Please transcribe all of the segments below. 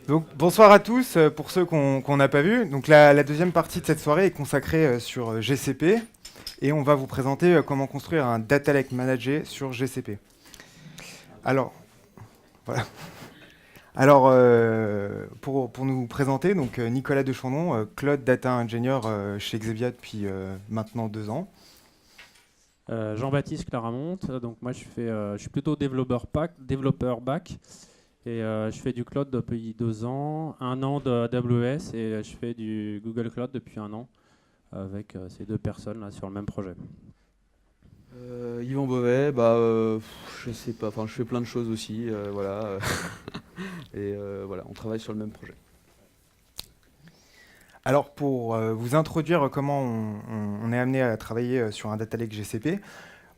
Donc, bonsoir à tous, pour ceux qu'on n'a pas vu. Donc, la deuxième partie de cette soirée est consacrée sur GCP et on va vous présenter comment construire un Data Lake Manager sur GCP. Alors, voilà. Alors, pour nous présenter, donc Nicolas Dechandon, Cloud Data Engineer chez Xebia depuis maintenant 2 ans. Jean-Baptiste Claramonte, donc moi je suis plutôt développeur back et je fais du cloud depuis 2 ans, 1 an de AWS et je fais du Google Cloud depuis 1 an avec ces deux personnes là sur le même projet. Yvan Beauvais, je sais pas, enfin je fais plein de choses aussi, voilà. Et voilà, on travaille sur le même projet. Alors, pour vous introduire comment on est amené à travailler sur un Data Lake GCP,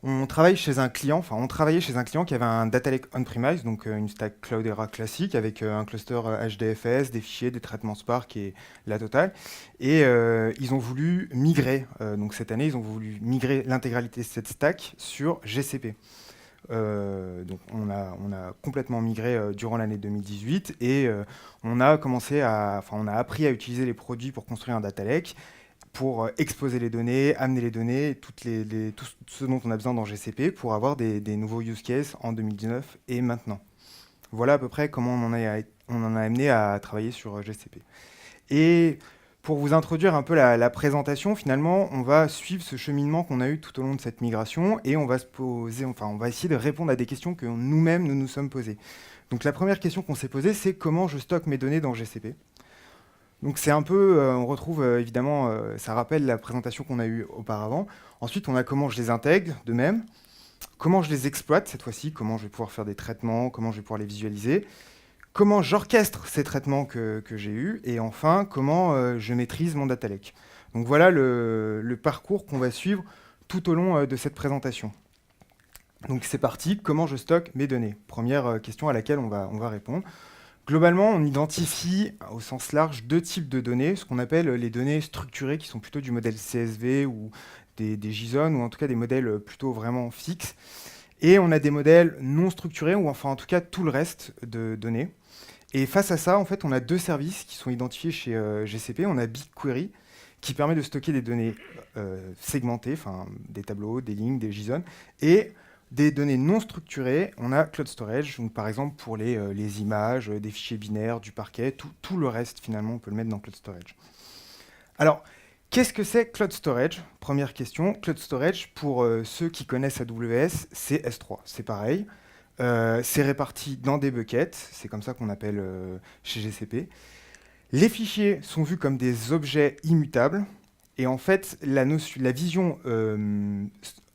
on travaillait chez un client qui avait un data lake on-premise, donc une stack Cloudera classique avec un cluster HDFS, des fichiers, des traitements Spark et la totale. Et ils ont voulu migrer, donc cette année, ils ont voulu migrer l'intégralité de cette stack sur GCP. Donc on a complètement migré durant l'année 2018 et on a appris à utiliser les produits pour construire un data lake, pour exposer les données, amener les données, tout ce dont on a besoin dans GCP pour avoir des nouveaux use cases en 2019 et maintenant. Voilà à peu près comment on en a amené à travailler sur GCP. Et pour vous introduire un peu la présentation, finalement, on va suivre ce cheminement qu'on a eu tout au long de cette migration et on va essayer de répondre à des questions que nous-mêmes nous sommes posées. Donc la première question qu'on s'est posée, c'est comment je stocke mes données dans GCP. Donc c'est un peu, on retrouve évidemment, ça rappelle la présentation qu'on a eue auparavant. Ensuite, on a comment je les intègre de même, comment je les exploite cette fois-ci, comment je vais pouvoir faire des traitements, comment je vais pouvoir les visualiser, comment j'orchestre ces traitements que j'ai eus, et enfin, comment je maîtrise mon data lake. Donc voilà le parcours qu'on va suivre tout au long de cette présentation. Donc c'est parti, comment je stocke mes données? Première question à laquelle on va répondre. Globalement, on identifie au sens large 2 types de données, ce qu'on appelle les données structurées, qui sont plutôt du modèle CSV ou des JSON, ou en tout cas des modèles plutôt vraiment fixes. Et on a des modèles non structurés, ou enfin en tout cas tout le reste de données. Et face à ça, en fait, on a 2 services qui sont identifiés chez GCP. On a BigQuery, qui permet de stocker des données segmentées, enfin des tableaux, des lignes, des JSON, et des données non structurées, on a Cloud Storage, donc par exemple pour les images, des fichiers binaires, du parquet, tout le reste finalement on peut le mettre dans Cloud Storage. Alors, qu'est-ce que c'est Cloud Storage? Première question, Cloud Storage, pour ceux qui connaissent AWS, c'est S3, c'est pareil. C'est réparti dans des buckets, c'est comme ça qu'on appelle chez GCP. Les fichiers sont vus comme des objets immutables, et en fait, la vision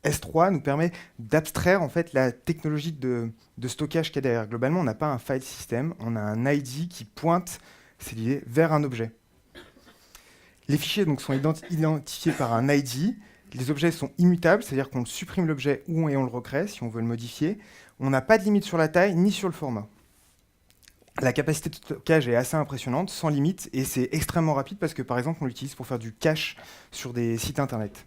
S3 nous permet d'abstraire en fait la technologie de stockage qu'il y a derrière. Globalement, on n'a pas un file system, on a un ID qui pointe, c'est lié, vers un objet. Les fichiers donc, sont identifiés par un ID, les objets sont immutables, c'est-à-dire qu'on supprime l'objet et on le recrée si on veut le modifier. On n'a pas de limite sur la taille ni sur le format. La capacité de stockage est assez impressionnante, sans limite, et c'est extrêmement rapide parce que, par exemple, on l'utilise pour faire du cache sur des sites internet.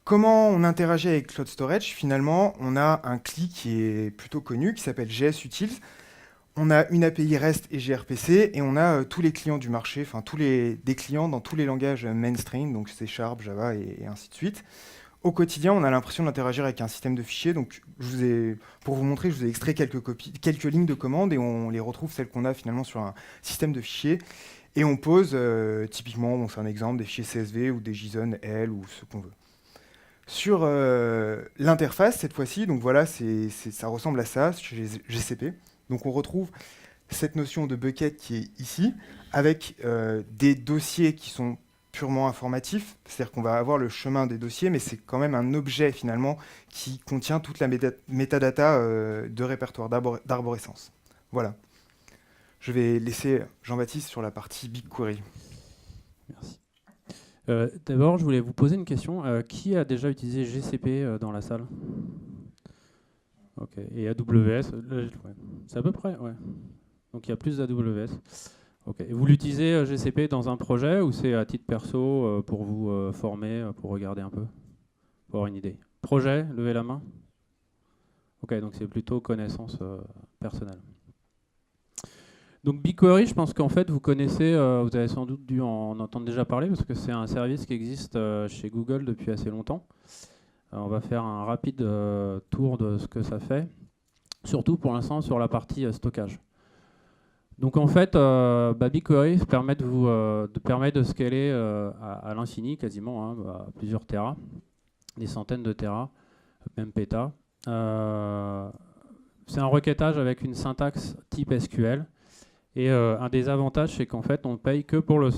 Comment on interagit avec Cloud Storage? Finalement, on a un CLI qui est plutôt connu, qui s'appelle JSUtils. On a une API REST et gRPC, et on a tous les clients du marché, enfin des clients dans tous les langages mainstream, donc C#, Java et ainsi de suite. Au quotidien, on a l'impression d'interagir avec un système de fichiers. Donc, pour vous montrer, je vous ai extrait quelques lignes de commande et on les retrouve celles qu'on a finalement sur un système de fichiers. Et on pose, typiquement, c'est un exemple, des fichiers CSV ou des JSON, L ou ce qu'on veut. Sur l'interface, cette fois-ci, donc voilà, ça ressemble à ça chez GCP. Donc, on retrouve cette notion de bucket qui est ici, avec des dossiers qui sont purement informatif, c'est-à-dire qu'on va avoir le chemin des dossiers, mais c'est quand même un objet finalement qui contient toute la métadata de répertoire d'arborescence. Voilà. Je vais laisser Jean-Baptiste sur la partie BigQuery. Merci. D'abord, je voulais vous poser une question. Qui a déjà utilisé GCP dans la salle? Ok. Et AWS, ouais. C'est à peu près, ouais. Donc il y a plus d'AWS. Ok. Et vous l'utilisez GCP dans un projet ou c'est à titre perso pour vous former, pour regarder un peu, pour avoir une idée? Projet, levez la main. Ok, donc c'est plutôt connaissance personnelle. Donc BigQuery, je pense qu'en fait vous connaissez, vous avez sans doute dû en entendre déjà parler parce que c'est un service qui existe chez Google depuis assez longtemps. On va faire un rapide tour de ce que ça fait, surtout pour l'instant sur la partie stockage. Donc en fait, BigQuery permet de scaler à l'infini quasiment, hein, à plusieurs terras, des centaines de terras, même pétas. C'est un requêtage avec une syntaxe type SQL. Et un des avantages, c'est qu'en fait, on paye en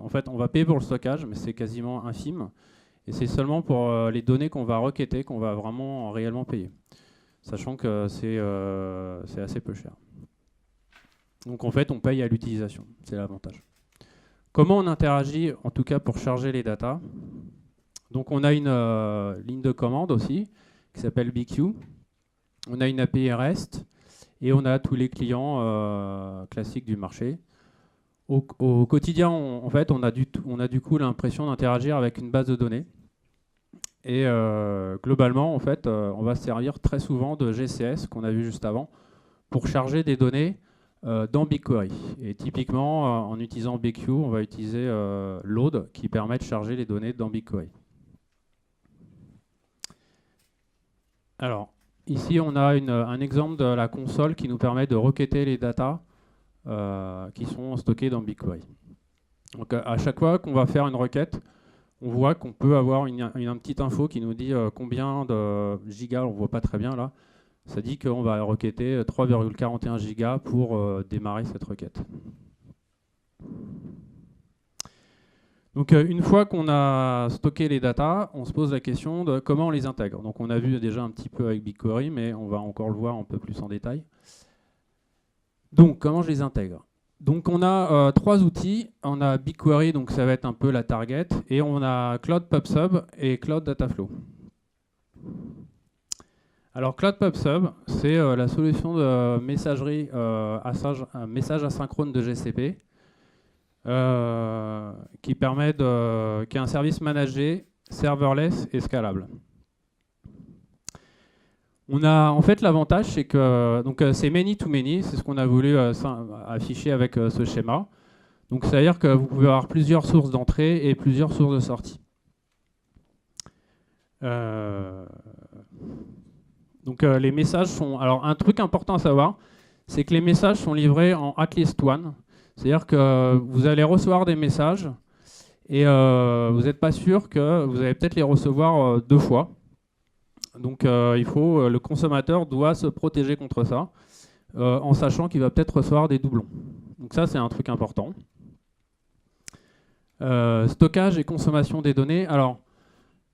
fait, on va payer pour le stockage, mais c'est quasiment infime. Et c'est seulement pour les données qu'on va requêter qu'on va vraiment réellement payer, sachant que c'est assez peu cher. Donc en fait, on paye à l'utilisation, c'est l'avantage. Comment on interagit, en tout cas pour charger les datas? Donc on a une ligne de commande aussi, qui s'appelle BigQ. On a une API REST. Et on a tous les clients classiques du marché. Au quotidien, en fait, on a du coup l'impression d'interagir avec une base de données. Et globalement, en fait, on va se servir très souvent de GCS, qu'on a vu juste avant, pour charger des données dans BigQuery. Et typiquement, en utilisant BigQ, on va utiliser load, qui permet de charger les données dans BigQuery. Alors, ici, on a un exemple de la console qui nous permet de requêter les datas qui sont stockées dans BigQuery. Donc, à chaque fois qu'on va faire une requête, on voit qu'on peut avoir une petite info qui nous dit combien de gigas, on ne voit pas très bien là. Ça dit qu'on va requêter 3,41 gigas pour démarrer cette requête. Donc une fois qu'on a stocké les datas, on se pose la question de comment on les intègre. Donc on a vu déjà un petit peu avec BigQuery, mais on va encore le voir un peu plus en détail. Donc comment je les intègre? Donc on a trois outils. On a BigQuery, donc ça va être un peu la target, et on a Cloud PubSub et Cloud Dataflow. Alors Cloud PubSub, c'est la solution de messagerie, message asynchrone de GCP. Qui est un service managé, serverless et scalable. On a en fait l'avantage, c'est que c'est many to many, c'est ce qu'on a voulu afficher avec ce schéma. Donc c'est-à-dire que vous pouvez avoir plusieurs sources d'entrée et plusieurs sources de sortie. Donc les messages sont. Alors un truc important à savoir, c'est que les messages sont livrés en at least one. C'est-à-dire que vous allez recevoir des messages et vous n'êtes pas sûr que vous allez peut-être les recevoir deux fois. Donc le consommateur doit se protéger contre ça en sachant qu'il va peut-être recevoir des doublons. Donc ça, c'est un truc important. Stockage et consommation des données. Alors,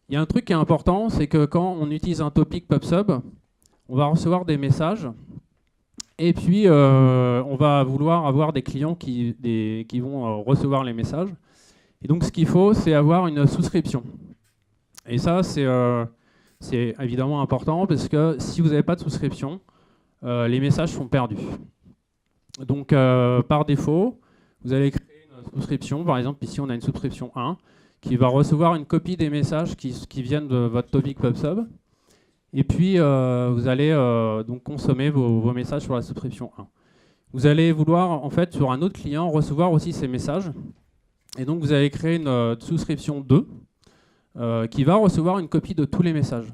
il y a un truc qui est important, c'est que quand on utilise un topic PubSub, on va recevoir des messages. Et puis, on va vouloir avoir des clients qui vont recevoir les messages. Et donc, ce qu'il faut, c'est avoir une souscription. Et ça, c'est évidemment important parce que si vous n'avez pas de souscription, les messages sont perdus. Donc, par défaut, vous allez créer une souscription. Par exemple, ici, on a une souscription 1 qui va recevoir une copie des messages qui viennent de votre topic PubSub. Et puis, vous allez donc consommer vos messages sur la souscription 1. Vous allez vouloir, en fait, sur un autre client, recevoir aussi ces messages. Et donc, vous allez créer une souscription 2 qui va recevoir une copie de tous les messages.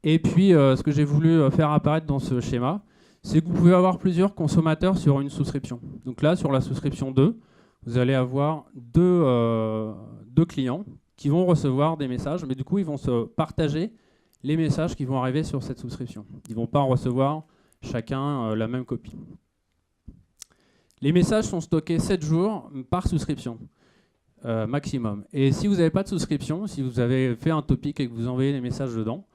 Et puis, ce que j'ai voulu faire apparaître dans ce schéma, c'est que vous pouvez avoir plusieurs consommateurs sur une souscription. Donc là, sur la souscription 2, vous allez avoir deux clients qui vont recevoir des messages, mais du coup, ils vont se partager les messages qui vont arriver sur cette souscription. Ils ne vont pas recevoir chacun la même copie. Les messages sont stockés 7 jours par souscription maximum. Et si vous n'avez pas de souscription, si vous avez fait un topic et que vous envoyez les messages dedans,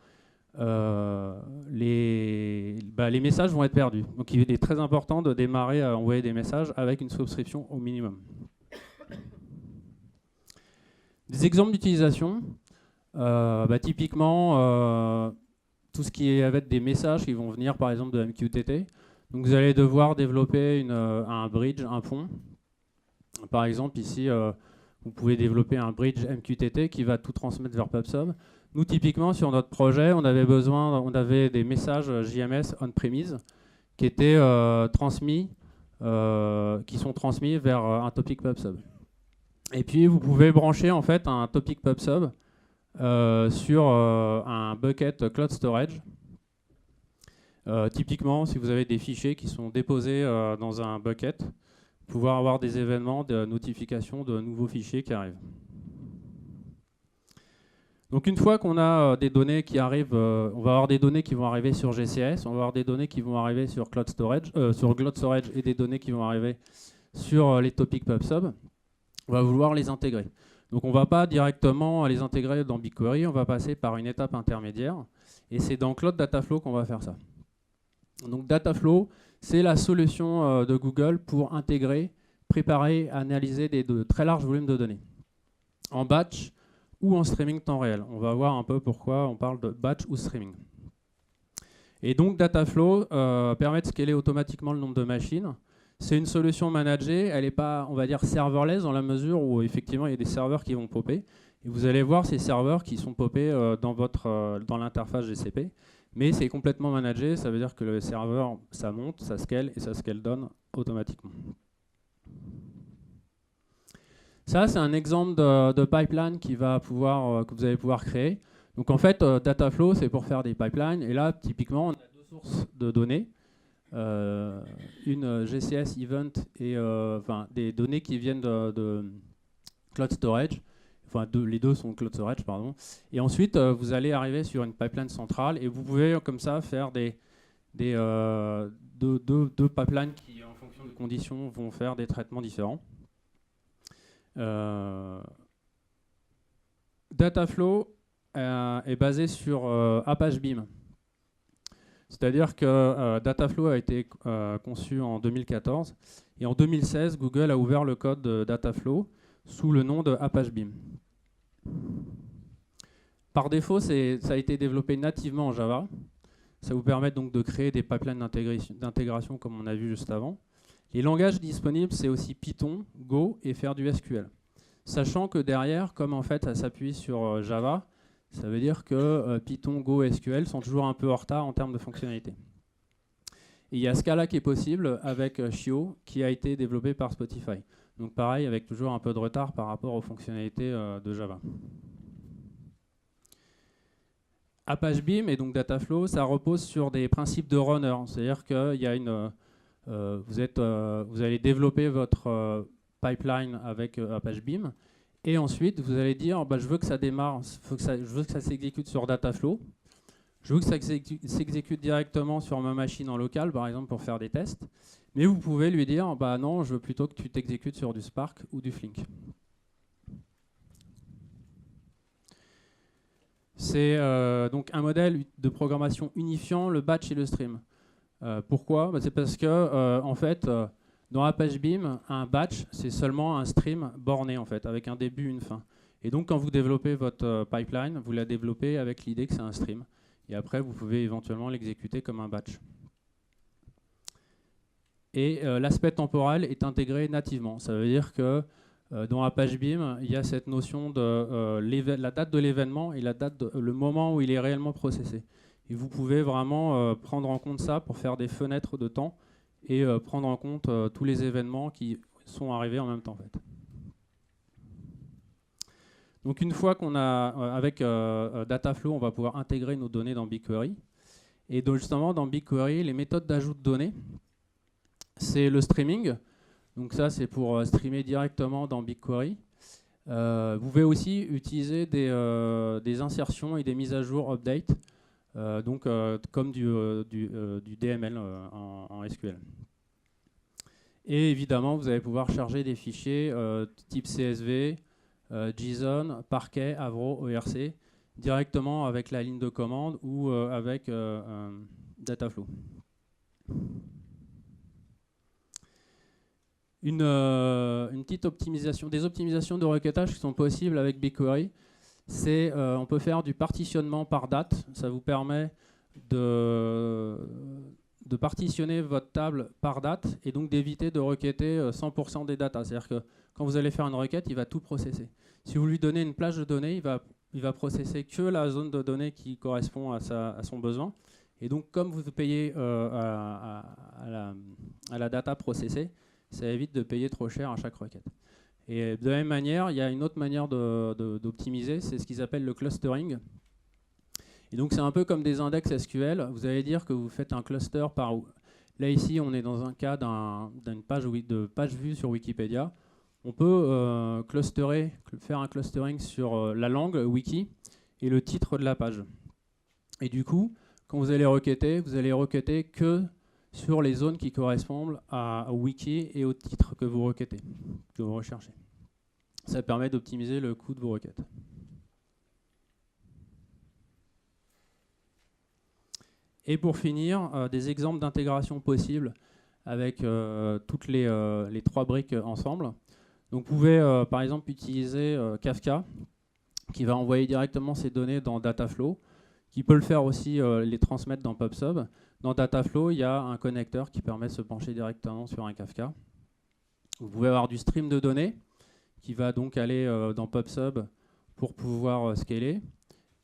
les messages vont être perdus. Donc il est très important de démarrer à envoyer des messages avec une souscription au minimum. Des exemples d'utilisation. Typiquement, tout ce qui est avec des messages qui vont venir par exemple de MQTT. Donc vous allez devoir développer un bridge, un pont. Par exemple ici, vous pouvez développer un bridge MQTT qui va tout transmettre vers PubSub. Nous typiquement sur notre projet, on avait des messages JMS on-premise qui étaient transmis qui sont transmis vers un topic PubSub. Et puis vous pouvez brancher en fait un topic PubSub sur un bucket Cloud Storage. Typiquement, si vous avez des fichiers qui sont déposés dans un bucket, pouvoir avoir des événements de notification de nouveaux fichiers qui arrivent. Donc une fois qu'on a des données qui arrivent, on va avoir des données qui vont arriver sur GCS, on va avoir des données qui vont arriver sur Cloud Storage et des données qui vont arriver sur les topics PubSub. On va vouloir les intégrer. Donc on ne va pas directement les intégrer dans BigQuery, on va passer par une étape intermédiaire. Et c'est dans Cloud Dataflow qu'on va faire ça. Donc Dataflow, c'est la solution de Google pour intégrer, préparer, analyser de très larges volumes de données. En batch ou en streaming temps réel. On va voir un peu pourquoi on parle de batch ou streaming. Et donc Dataflow permet de scaler automatiquement le nombre de machines. C'est une solution managée, elle n'est pas, on va dire, serverless dans la mesure où effectivement il y a des serveurs qui vont popper. Et vous allez voir ces serveurs qui sont popés dans l'interface GCP. Mais c'est complètement managé, ça veut dire que le serveur, ça monte, ça scale et ça scale down automatiquement. Ça, c'est un exemple de pipeline que vous allez pouvoir créer. Donc en fait, Dataflow, c'est pour faire des pipelines. Et là, typiquement, on a deux sources de données. Une GCS event et des données qui viennent de Cloud Storage. Enfin, les deux sont Cloud Storage, pardon. Et ensuite, vous allez arriver sur une pipeline centrale et vous pouvez comme ça faire deux pipelines qui, en fonction de conditions, vont faire des traitements différents. Dataflow est basé sur Apache Beam. C'est-à-dire que Dataflow a été conçu en 2014 et en 2016, Google a ouvert le code de Dataflow sous le nom de Apache Beam. Par défaut, ça a été développé nativement en Java. Ça vous permet donc de créer des pipelines d'intégration comme on a vu juste avant. Les langages disponibles, c'est aussi Python, Go et faire du SQL. Sachant que derrière, comme en fait ça s'appuie sur Java, ça veut dire que Python, Go et SQL sont toujours un peu en retard en termes de fonctionnalité. Et il y a Scala qui est possible avec Shio, qui a été développé par Spotify. Donc pareil, avec toujours un peu de retard par rapport aux fonctionnalités de Java. Apache Beam et donc Dataflow, ça repose sur des principes de runner. C'est-à-dire qu'il y a vous allez développer votre pipeline avec Apache Beam et ensuite vous allez dire je veux que ça démarre, je veux que ça s'exécute sur Dataflow, je veux que ça s'exécute directement sur ma machine en local par exemple pour faire des tests, mais vous pouvez lui dire non, je veux plutôt que tu t'exécutes sur du Spark ou du Flink. C'est donc un modèle de programmation unifiant le batch et le stream. Pourquoi ? C'est parce que en fait, dans Apache Beam, un batch, c'est seulement un stream borné en fait, avec un début, une fin. Et donc, quand vous développez votre pipeline, vous la développez avec l'idée que c'est un stream. Et après, vous pouvez éventuellement l'exécuter comme un batch. Et l'aspect temporel est intégré nativement. Ça veut dire que dans Apache Beam, il y a cette notion de la date de l'événement et le moment où il est réellement processé. Et vous pouvez vraiment prendre en compte ça pour faire des fenêtres de temps et prendre en compte tous les événements qui sont arrivés en même temps. En fait. Donc une fois qu'on a, avec Dataflow, on va pouvoir intégrer nos données dans BigQuery. Et donc justement, dans BigQuery, les méthodes d'ajout de données, c'est le streaming. Donc ça, c'est pour streamer directement dans BigQuery. Vous pouvez aussi utiliser des insertions et des mises à jour update, comme du DML en SQL. Et évidemment, vous allez pouvoir charger des fichiers type CSV, JSON, Parquet, Avro, ERC, directement avec la ligne de commande ou avec Dataflow. Une petite optimisation, des optimisations de requêtage qui sont possibles avec BigQuery. C'est on peut faire du partitionnement par date. Ça vous permet de partitionner votre table par date et donc d'éviter de requêter 100% des datas. C'est-à-dire que quand vous allez faire une requête, il va tout processer. Si vous lui donnez une plage de données, il va processer que la zone de données qui correspond à son besoin. Et donc, comme vous payez à à la data processée, ça évite de payer trop cher à chaque requête. Et de la même manière, il y a une autre manière d'optimiser, c'est ce qu'ils appellent le clustering. Et donc c'est un peu comme des index SQL. Vous allez dire que vous faites un cluster par... Là ici, on est dans un cas d'une page vue sur Wikipédia. On peut faire un clustering sur la langue wiki et le titre de la page. Et du coup, quand vous allez requêter que sur les zones qui correspondent au wiki et au titre que vous requêtez, que vous recherchez. Ça permet d'optimiser le coût de vos requêtes. Et pour finir, des exemples d'intégration possibles avec toutes les 3 briques ensemble. Donc vous pouvez par exemple utiliser Kafka, qui va envoyer directement ces données dans Dataflow, qui peut le faire aussi les transmettre dans PubSub. Dans Dataflow, il y a un connecteur qui permet de se pencher directement sur un Kafka. Vous pouvez avoir du stream de données qui va donc aller dans PubSub pour pouvoir scaler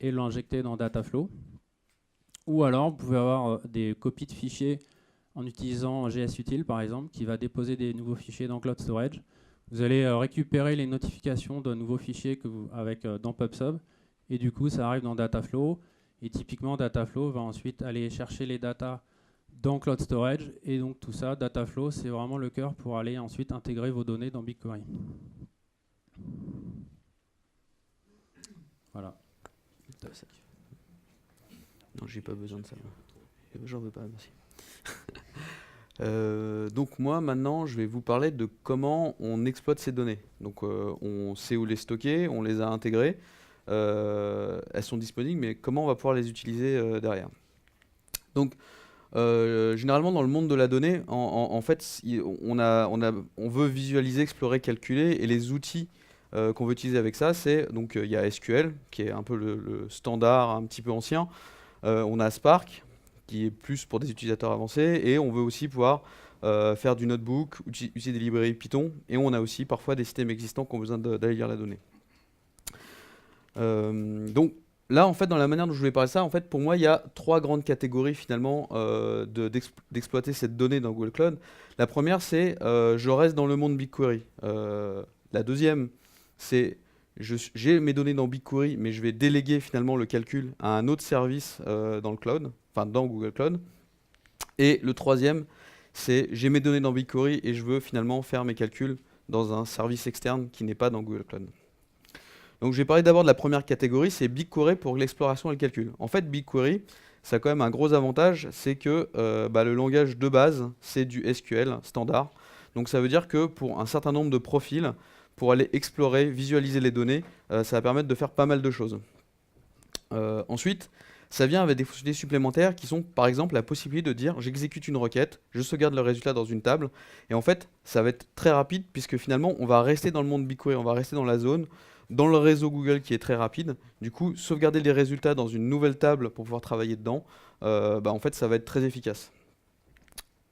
et l'injecter dans Dataflow. Ou alors, vous pouvez avoir des copies de fichiers en utilisant GSUtil, par exemple, qui va déposer des nouveaux fichiers dans Cloud Storage. Vous allez récupérer les notifications de nouveaux fichiers dans PubSub. Et du coup, ça arrive dans Dataflow. Et typiquement, Dataflow va ensuite aller chercher les datas dans Cloud Storage. Et donc tout ça, Dataflow, c'est vraiment le cœur pour aller ensuite intégrer vos données dans BigQuery. Voilà. Non, j'ai pas besoin de ça. J'en veux pas, merci. Donc moi, maintenant, je vais vous parler de comment on exploite ces données. Donc on sait où les stocker, on les a intégrées. Elles sont disponibles, mais comment on va pouvoir les utiliser derrière. Donc, généralement, dans le monde de la donnée, en fait, on veut visualiser, explorer, calculer, et les outils qu'on veut utiliser avec ça, c'est donc il y a SQL, qui est un peu le standard, un petit peu ancien. On a Spark, qui est plus pour des utilisateurs avancés, et on veut aussi pouvoir faire du notebook, utiliser des librairies Python, et on a aussi parfois des systèmes existants qui ont besoin d'aller lire la donnée. Donc là, en fait, dans la manière dont je voulais parler de ça, en fait, pour moi, il y a 3 grandes catégories finalement d'exploiter cette donnée dans Google Cloud. La première, c'est je reste dans le monde BigQuery. La deuxième, c'est j'ai mes données dans BigQuery, mais je vais déléguer finalement le calcul à un autre service dans le cloud, enfin dans Google Cloud. Et le troisième, c'est j'ai mes données dans BigQuery et je veux finalement faire mes calculs dans un service externe qui n'est pas dans Google Cloud. Donc je vais parler d'abord de la première catégorie, c'est BigQuery pour l'exploration et le calcul. En fait, BigQuery, ça a quand même un gros avantage, c'est que le langage de base, c'est du SQL standard. Donc ça veut dire que pour un certain nombre de profils, pour aller explorer, visualiser les données, ça va permettre de faire pas mal de choses. Ensuite, ça vient avec des fonctionnalités supplémentaires qui sont par exemple la possibilité de dire j'exécute une requête, je sauvegarde le résultat dans une table, et en fait ça va être très rapide puisque finalement on va rester dans le monde BigQuery, on va rester dans la zone, dans le réseau Google qui est très rapide. Du coup, sauvegarder les résultats dans une nouvelle table pour pouvoir travailler dedans, en fait ça va être très efficace.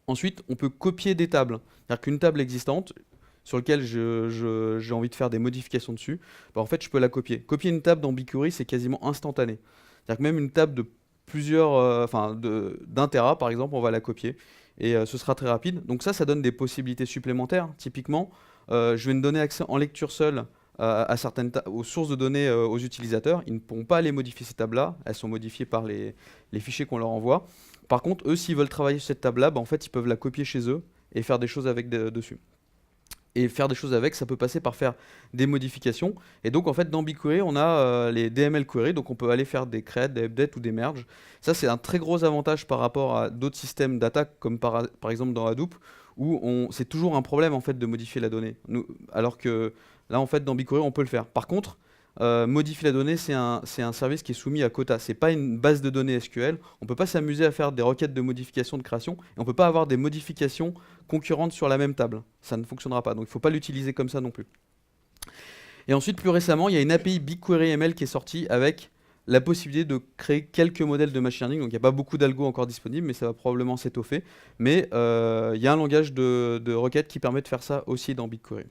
Ensuite, on peut copier des tables, c'est-à-dire qu'une table existante sur laquelle j'ai envie de faire des modifications dessus, en fait je peux la copier. Copier une table dans BigQuery, c'est quasiment instantané. C'est-à-dire que même une table de plusieurs, d'un Tera par exemple, on va la copier et ce sera très rapide. Donc ça donne des possibilités supplémentaires. Typiquement, je vais me donner accès en lecture seule aux sources de données aux utilisateurs. Ils ne pourront pas aller modifier ces tables-là. Elles sont modifiées par les fichiers qu'on leur envoie. Par contre, eux, s'ils veulent travailler sur cette table-là, en fait, ils peuvent la copier chez eux et faire des choses avec dessus. Et faire des choses avec, ça peut passer par faire des modifications. Et donc, en fait, dans BigQuery, on a les DML queries. Donc, on peut aller faire des create, des updates ou des merges. Ça, c'est un très gros avantage par rapport à d'autres systèmes d'attaque, comme par exemple dans Hadoop, où c'est toujours un problème, en fait, de modifier la donnée. Alors que là, en fait, dans BigQuery, on peut le faire. Par contre, modifier la donnée, c'est un service qui est soumis à quota. C'est pas une base de données SQL. On peut pas s'amuser à faire des requêtes de modification, de création, et on peut pas avoir des modifications concurrentes sur la même table. Ça ne fonctionnera pas. Donc il faut pas l'utiliser comme ça non plus. Et ensuite, plus récemment, il y a une API BigQuery ML qui est sortie avec la possibilité de créer quelques modèles de machine learning. Donc il n'y a pas beaucoup d'algo encore disponibles, mais ça va probablement s'étoffer. Mais il y a un langage de requête qui permet de faire ça aussi dans BigQuery.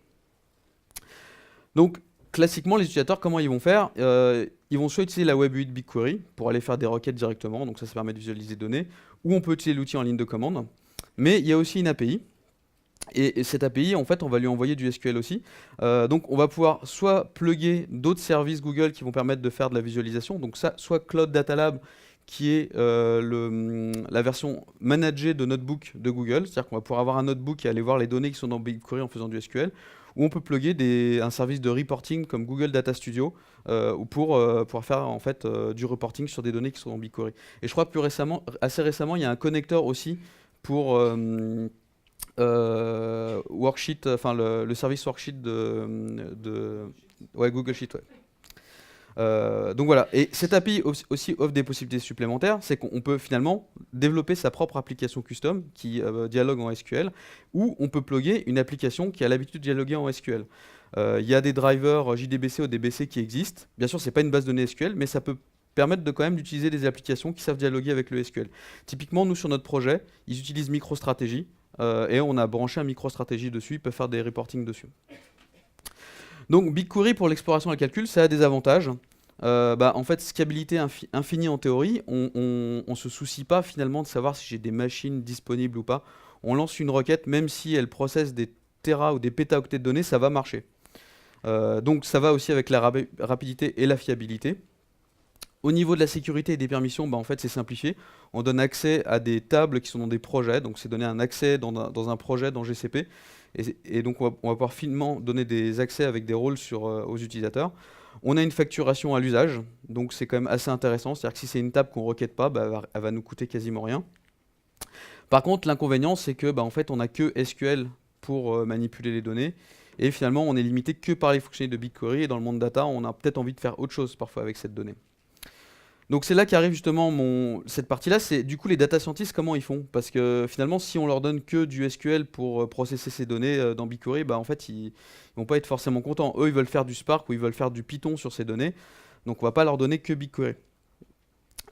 Donc classiquement, les utilisateurs, comment ils vont faire? Ils vont soit utiliser la Web UI de BigQuery pour aller faire des requêtes directement, donc ça permet de visualiser les données, ou on peut utiliser l'outil en ligne de commande. Mais il y a aussi une API Et cette API, en fait, on va lui envoyer du SQL aussi. Donc, on va pouvoir soit plugger d'autres services Google qui vont permettre de faire de la visualisation. Donc, ça, soit Cloud Data Lab, qui est la version managée de Notebook de Google. C'est-à-dire qu'on va pouvoir avoir un notebook et aller voir les données qui sont dans BigQuery en faisant du SQL. Ou on peut plugger un service de reporting comme Google Data Studio ou pour faire en fait du reporting sur des données qui sont dans BigQuery. Et je crois que assez récemment, il y a un connecteur aussi pour Worksheet, enfin le service Worksheet de Google Sheet. Ouais. Donc voilà, et cette API aussi offre des possibilités supplémentaires, c'est qu'on peut finalement développer sa propre application custom qui dialogue en SQL, ou on peut plugger une application qui a l'habitude de dialoguer en SQL. Il y a des drivers JDBC ou DBC qui existent. Bien sûr, c'est pas une base de données SQL, mais ça peut permettre de quand même d'utiliser des applications qui savent dialoguer avec le SQL. Typiquement, nous sur notre projet, ils utilisent MicroStrategy et on a branché un MicroStrategy dessus, ils peuvent faire des reportings dessus. Donc BigQuery pour l'exploration et le calcul, ça a des avantages. En fait, scalabilité infinie en théorie, on se soucie pas finalement de savoir si j'ai des machines disponibles ou pas. On lance une requête, même si elle processe des téra ou des pétaoctets de données, ça va marcher. Donc ça va aussi avec la rapidité et la fiabilité. Au niveau de la sécurité et des permissions, en fait c'est simplifié. On donne accès à des tables qui sont dans des projets, donc c'est donner un accès dans un projet dans GCP. Et donc on va pouvoir finement donner des accès avec des rôles aux utilisateurs. On a une facturation à l'usage, donc c'est quand même assez intéressant. C'est-à-dire que si c'est une table qu'on ne requête pas, elle va nous coûter quasiment rien. Par contre, l'inconvénient, c'est que en fait, on n'a que SQL pour manipuler les données. Et finalement, on est limité que par les fonctionnalités de BigQuery. Et dans le monde data, on a peut-être envie de faire autre chose parfois avec cette donnée. Donc c'est là qu'arrive justement cette partie-là, c'est du coup les data scientists, comment ils font? Parce que finalement, si on leur donne que du SQL pour processer ces données dans BigQuery, en fait, ils vont pas être forcément contents. Eux, ils veulent faire du Spark ou ils veulent faire du Python sur ces données, donc on va pas leur donner que BigQuery.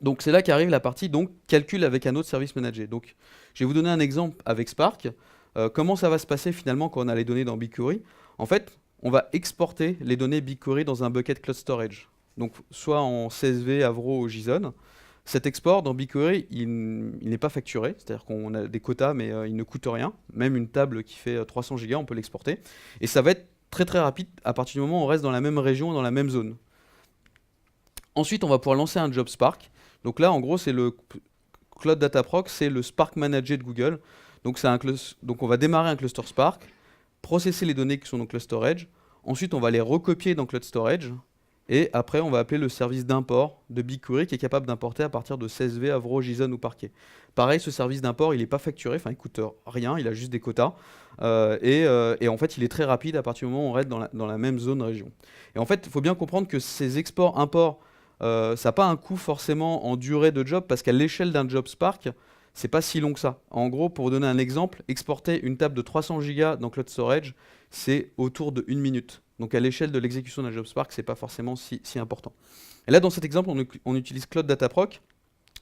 Donc c'est là qu'arrive la partie calcul avec un autre service managé. Donc je vais vous donner un exemple avec Spark. Comment ça va se passer finalement quand on a les données dans BigQuery? En fait, on va exporter les données BigQuery dans un bucket Cloud Storage. Donc soit en CSV, Avro ou JSON. Cet export dans BigQuery, il n'est pas facturé, c'est-à-dire qu'on a des quotas, mais il ne coûte rien. Même une table qui fait 300 Go, on peut l'exporter. Et ça va être très très rapide à partir du moment où on reste dans la même région, dans la même zone. Ensuite, on va pouvoir lancer un job Spark. Donc là, en gros, c'est le Cloud Data Proc, c'est le Spark Manager de Google. Donc on va démarrer un cluster Spark, processer les données qui sont dans Cloud Storage. Ensuite, on va les recopier dans Cloud Storage. Et après, on va appeler le service d'import de BigQuery qui est capable d'importer à partir de CSV, Avro, JSON ou Parquet. Pareil, ce service d'import, il n'est pas facturé, enfin il ne coûte rien, il a juste des quotas. Et en fait, il est très rapide à partir du moment où on reste dans la même zone région. Et en fait, il faut bien comprendre que ces exports-imports, ça n'a pas un coût forcément en durée de job, parce qu'à l'échelle d'un job Spark, c'est pas si long que ça. En gros, pour vous donner un exemple, exporter une table de 300 Go dans Cloud Storage, c'est autour de 1 minute. Donc à l'échelle de l'exécution d'un job Spark, c'est pas forcément si important. Et là, dans cet exemple, on utilise Cloud Data Proc.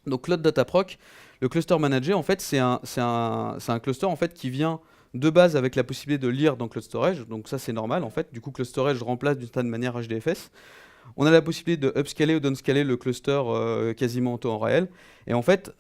Donc Cloud Data Proc, le cluster manager, en fait, c'est un cluster en fait qui vient de base avec la possibilité de lire dans Cloud Storage. Donc ça, c'est normal en fait. Du coup, Cloud Storage remplace d'une certaine manière HDFS. On a la possibilité de upscaler ou downscaler le cluster quasiment en temps réel. Et en fait,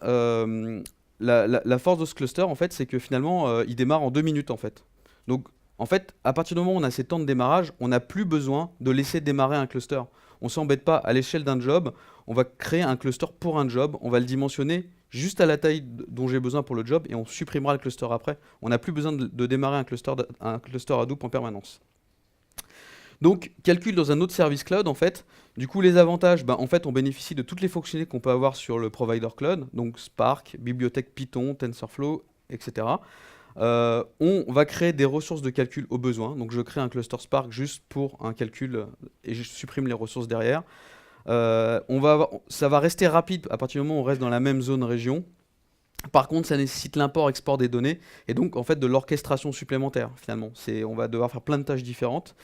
la force de ce cluster, en fait, c'est que finalement, il démarre en 2 minutes en fait. Donc en fait, à partir du moment où on a ces temps de démarrage, on n'a plus besoin de laisser démarrer un cluster. On ne s'embête pas à l'échelle d'un job, on va créer un cluster pour un job, on va le dimensionner juste à la taille dont j'ai besoin pour le job et on supprimera le cluster après. On n'a plus besoin de démarrer un cluster Hadoop en permanence. Donc, calcul dans un autre service cloud, en fait. Du coup, les avantages, en fait, on bénéficie de toutes les fonctionnalités qu'on peut avoir sur le provider cloud, donc Spark, bibliothèque Python, TensorFlow, etc. On va créer des ressources de calcul au besoin. Donc je crée un cluster Spark juste pour un calcul et je supprime les ressources derrière. Ça va rester rapide à partir du moment où on reste dans la même zone région. Par contre, ça nécessite l'import-export des données et donc en fait de l'orchestration supplémentaire finalement. On va devoir faire plein de tâches différentes.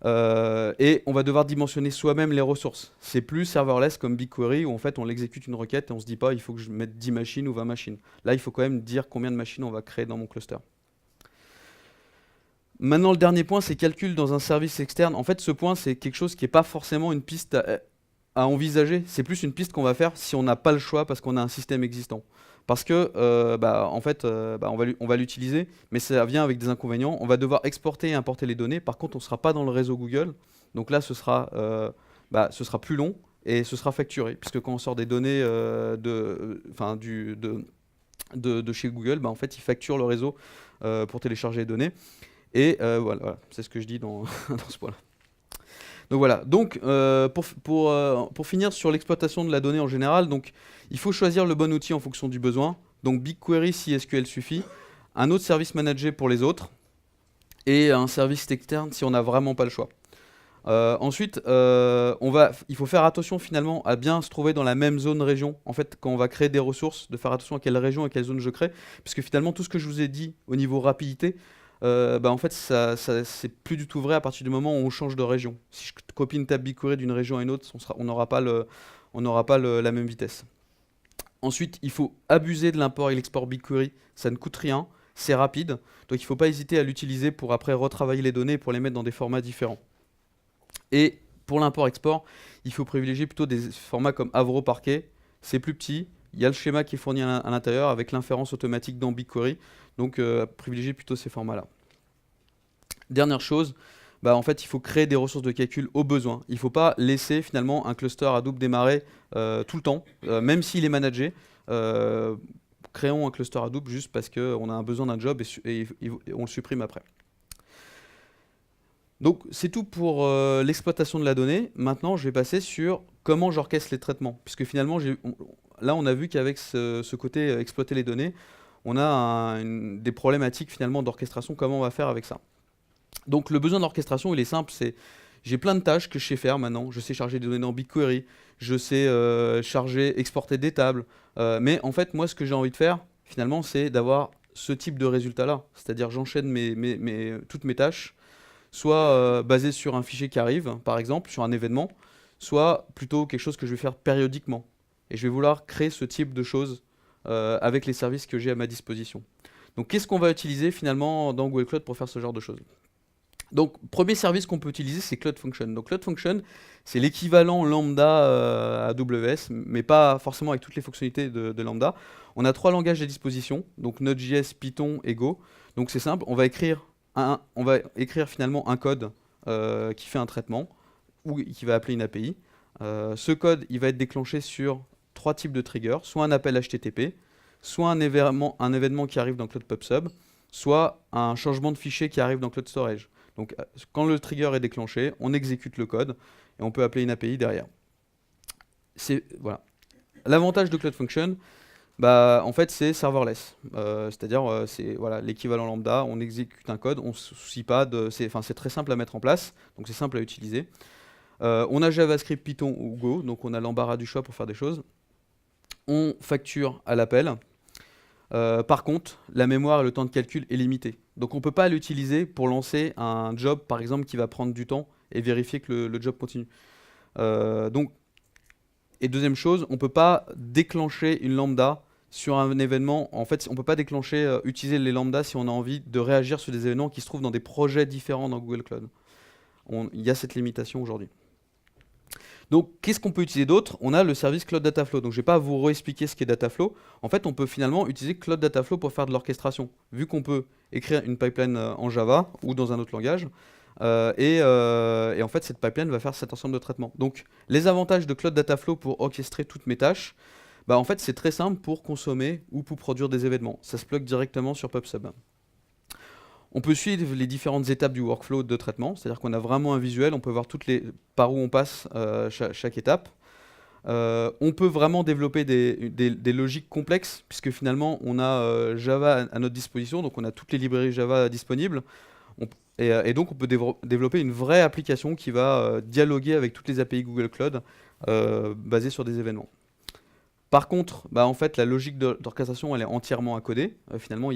Et on va devoir dimensionner soi-même les ressources. C'est plus serverless comme BigQuery où en fait on exécute une requête et on se dit pas il faut que je mette 10 machines ou 20 machines. Là il faut quand même dire combien de machines on va créer dans mon cluster. Maintenant le dernier point c'est calcul dans un service externe. En fait ce point c'est quelque chose qui n'est pas forcément une piste à envisager. C'est plus une piste qu'on va faire si on n'a pas le choix parce qu'on a un système existant. parce que en fait, on va l'utiliser, mais ça vient avec des inconvénients. On va devoir exporter et importer les données. Par contre, on ne sera pas dans le réseau Google. Donc là, ce sera plus long et ce sera facturé, puisque quand on sort des données de chez Google, en fait, ils facturent le réseau pour télécharger les données. Et voilà, c'est ce que je dis dans ce point-là. Donc voilà, donc pour finir sur l'exploitation de la donnée en général, donc il faut choisir le bon outil en fonction du besoin. Donc BigQuery si SQL suffit, un autre service managé pour les autres, et un service externe si on n'a vraiment pas le choix. Ensuite, il faut faire attention finalement à bien se trouver dans la même zone région. En fait, quand on va créer des ressources, de faire attention à quelle région et quelle zone je crée, puisque finalement tout ce que je vous ai dit au niveau rapidité, en fait, c'est plus du tout vrai à partir du moment où on change de région. Si je copie une table BigQuery d'une région à une autre, on n'aura pas la même vitesse. Ensuite, il faut abuser de l'import et l'export BigQuery. Ça ne coûte rien, c'est rapide. Donc il ne faut pas hésiter à l'utiliser pour après retravailler les données et pour les mettre dans des formats différents. Et pour l'import-export, il faut privilégier plutôt des formats comme Avro Parquet. C'est plus petit. Il y a le schéma qui est fourni à l'intérieur avec l'inférence automatique dans BigQuery. Donc, privilégiez plutôt ces formats-là. Dernière chose, en fait, il faut créer des ressources de calcul au besoin. Il ne faut pas laisser finalement un cluster Hadoop démarrer tout le temps, même s'il est managé. Créons un cluster Hadoop juste parce qu'on a un besoin d'un job et on le supprime après. Donc, c'est tout pour l'exploitation de la donnée. Maintenant, je vais passer sur comment j'orchestre les traitements. Puisque finalement, là, on a vu qu'avec ce côté exploiter les données, on a des problématiques finalement d'orchestration, comment on va faire avec ça. Donc le besoin d'orchestration, il est simple, j'ai plein de tâches que je sais faire maintenant, je sais charger des données dans BigQuery, je sais exporter des tables, mais en fait moi ce que j'ai envie de faire finalement c'est d'avoir ce type de résultat-là, c'est-à-dire j'enchaîne toutes mes tâches, soit basées sur un fichier qui arrive, par exemple, sur un événement, soit plutôt quelque chose que je vais faire périodiquement. Et je vais vouloir créer ce type de choses avec les services que j'ai à ma disposition. Donc qu'est-ce qu'on va utiliser finalement dans Google Cloud pour faire ce genre de choses? Donc premier service qu'on peut utiliser, c'est Cloud Function. Donc Cloud Function, c'est l'équivalent lambda AWS, mais pas forcément avec toutes les fonctionnalités de lambda. On a 3 langages à disposition, donc Node.js, Python et Go. Donc c'est simple, on va écrire finalement un code qui fait un traitement ou qui va appeler une API. Ce code, il va être déclenché sur 3 types de triggers, soit un appel HTTP, soit un événement qui arrive dans Cloud PubSub, soit un changement de fichier qui arrive dans Cloud Storage. Donc quand le trigger est déclenché, on exécute le code et on peut appeler une API derrière. Voilà. L'avantage de Cloud Function, en fait, c'est serverless. C'est-à-dire, c'est l'équivalent lambda, on exécute un code, on ne se soucie pas c'est très simple à mettre en place, donc c'est simple à utiliser. On a JavaScript, Python ou Go, donc on a l'embarras du choix pour faire des choses. On facture à l'appel. Par contre, la mémoire et le temps de calcul est limité. Donc on ne peut pas l'utiliser pour lancer un job, par exemple, qui va prendre du temps et vérifier que le job continue. Et deuxième chose, on ne peut pas déclencher une lambda sur un événement. En fait, on ne peut pas utiliser les lambdas si on a envie de réagir sur des événements qui se trouvent dans des projets différents dans Google Cloud. Il y a cette limitation aujourd'hui. Donc, qu'est-ce qu'on peut utiliser d'autre? On a le service Cloud Dataflow. Donc, je ne vais pas vous réexpliquer ce qu'est Dataflow. En fait, on peut finalement utiliser Cloud Dataflow pour faire de l'orchestration. Vu qu'on peut écrire une pipeline en Java ou dans un autre langage, et en fait, cette pipeline va faire cet ensemble de traitements. Donc, les avantages de Cloud Dataflow pour orchestrer toutes mes tâches, en fait, c'est très simple pour consommer ou pour produire des événements. Ça se plug directement sur PubSub. On peut suivre les différentes étapes du workflow de traitement, c'est-à-dire qu'on a vraiment un visuel, on peut voir par où on passe chaque étape. On peut vraiment développer des logiques complexes, puisque finalement on a Java à notre disposition, donc on a toutes les librairies Java disponibles. Et donc on peut développer une vraie application qui va dialoguer avec toutes les API Google Cloud basées sur des événements. Par contre, en fait, la logique d'orchestration, elle est entièrement à coder. Finalement,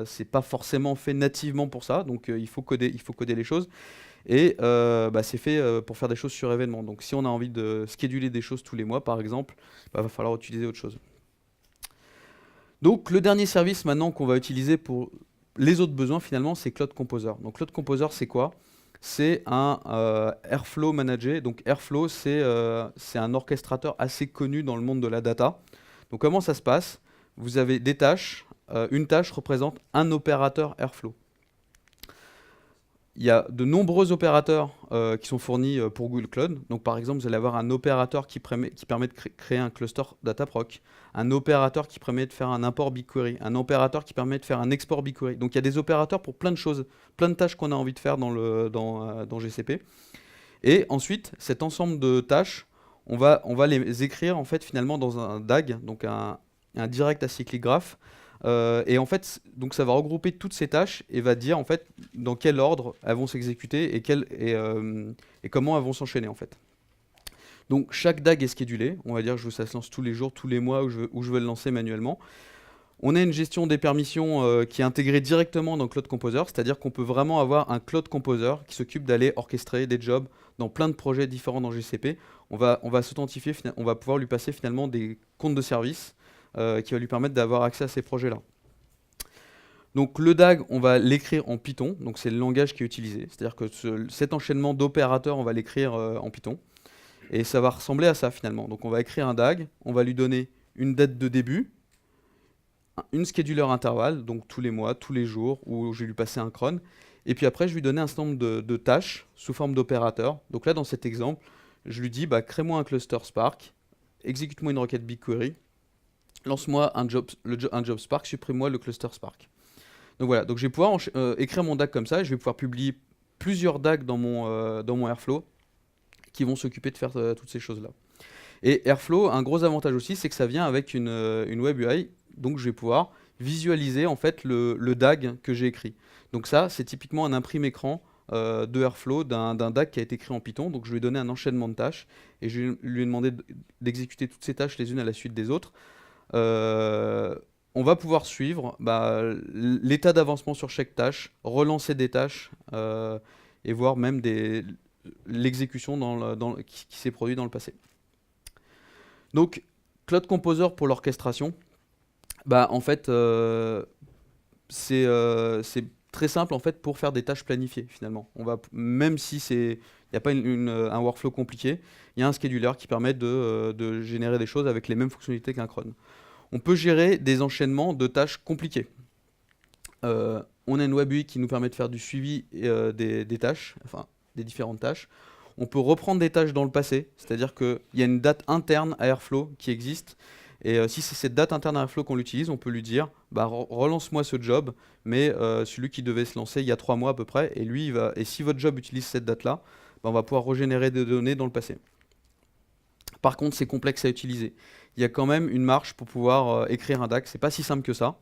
c'est pas forcément fait nativement pour ça, donc il faut coder les choses. Et c'est fait pour faire des choses sur événement. Donc, si on a envie de scheduler des choses tous les mois, par exemple, va falloir utiliser autre chose. Donc, le dernier service maintenant qu'on va utiliser pour les autres besoins, finalement, c'est Cloud Composer. Donc, Cloud Composer, c'est quoi? C'est un Airflow Manager. Donc Airflow, c'est un orchestrateur assez connu dans le monde de la data. Donc comment ça se passe? vous avez des tâches. Une tâche représente un opérateur Airflow. Il y a de nombreux opérateurs qui sont fournis pour Google Cloud. Donc, par exemple, vous allez avoir un opérateur qui permet de créer un cluster Dataproc, un opérateur qui permet de faire un import BigQuery, un opérateur qui permet de faire un export BigQuery. Donc, il y a des opérateurs pour plein de choses, plein de tâches qu'on a envie de faire dans GCP. Et ensuite, cet ensemble de tâches, on va les écrire en fait finalement dans un DAG, donc un Direct Acyclic Graph. Et en fait, donc ça va regrouper toutes ces tâches et va dire en fait dans quel ordre elles vont s'exécuter et comment elles vont s'enchaîner en fait. Donc chaque DAG est schedulé, on va dire que ça se lance tous les jours, tous les mois où je veux le lancer manuellement. On a une gestion des permissions qui est intégrée directement dans Cloud Composer, c'est-à-dire qu'on peut vraiment avoir un Cloud Composer qui s'occupe d'aller orchestrer des jobs dans plein de projets différents dans GCP. On va s'authentifier, on va pouvoir lui passer finalement des comptes de service qui va lui permettre d'avoir accès à ces projets-là. Donc le DAG, on va l'écrire en Python, donc c'est le langage qui est utilisé. C'est-à-dire que cet enchaînement d'opérateurs, on va l'écrire en Python. Et ça va ressembler à ça finalement. Donc on va écrire un DAG, on va lui donner une date de début, une scheduler intervalle, donc tous les mois, tous les jours, où je vais lui passer un cron. Et puis après, je vais lui donner un certain nombre de tâches sous forme d'opérateurs. Donc là, dans cet exemple, je lui dis, crée-moi un cluster Spark, exécute-moi une requête BigQuery, lance-moi un job Spark, supprime-moi le cluster Spark. Donc voilà, donc je vais pouvoir écrire mon DAG comme ça, et je vais pouvoir publier plusieurs DAG dans mon Airflow qui vont s'occuper de faire toutes ces choses-là. Et Airflow, un gros avantage aussi, c'est que ça vient avec une Web UI, donc je vais pouvoir visualiser en fait le DAG que j'ai écrit. Donc ça, c'est typiquement un imprime écran de Airflow d'un DAG qui a été écrit en Python. Donc je lui ai donné un enchaînement de tâches et je lui ai demandé d'exécuter toutes ces tâches les unes à la suite des autres. On va pouvoir suivre l'état d'avancement sur chaque tâche, relancer des tâches et voir même l'exécution qui s'est produite dans le passé. Donc Cloud Composer pour l'orchestration, en fait c'est très simple en fait pour faire des tâches planifiées finalement. Même si il n'y a pas un workflow compliqué, il y a un scheduler qui permet de générer des choses avec les mêmes fonctionnalités qu'un cron. On peut gérer des enchaînements de tâches compliquées. On a une Web UI qui nous permet de faire du suivi des tâches, enfin des différentes tâches. On peut reprendre des tâches dans le passé, c'est-à-dire qu'il y a une date interne à Airflow qui existe. Et si c'est cette date interne à Airflow qu'on l'utilise, on peut lui dire relance-moi ce job, mais celui qui devait se lancer il y a 3 mois à peu près, et si votre job utilise cette date-là, on va pouvoir régénérer des données dans le passé. Par contre, c'est complexe à utiliser. Il y a quand même une marge pour pouvoir écrire un DAG. C'est pas si simple que ça.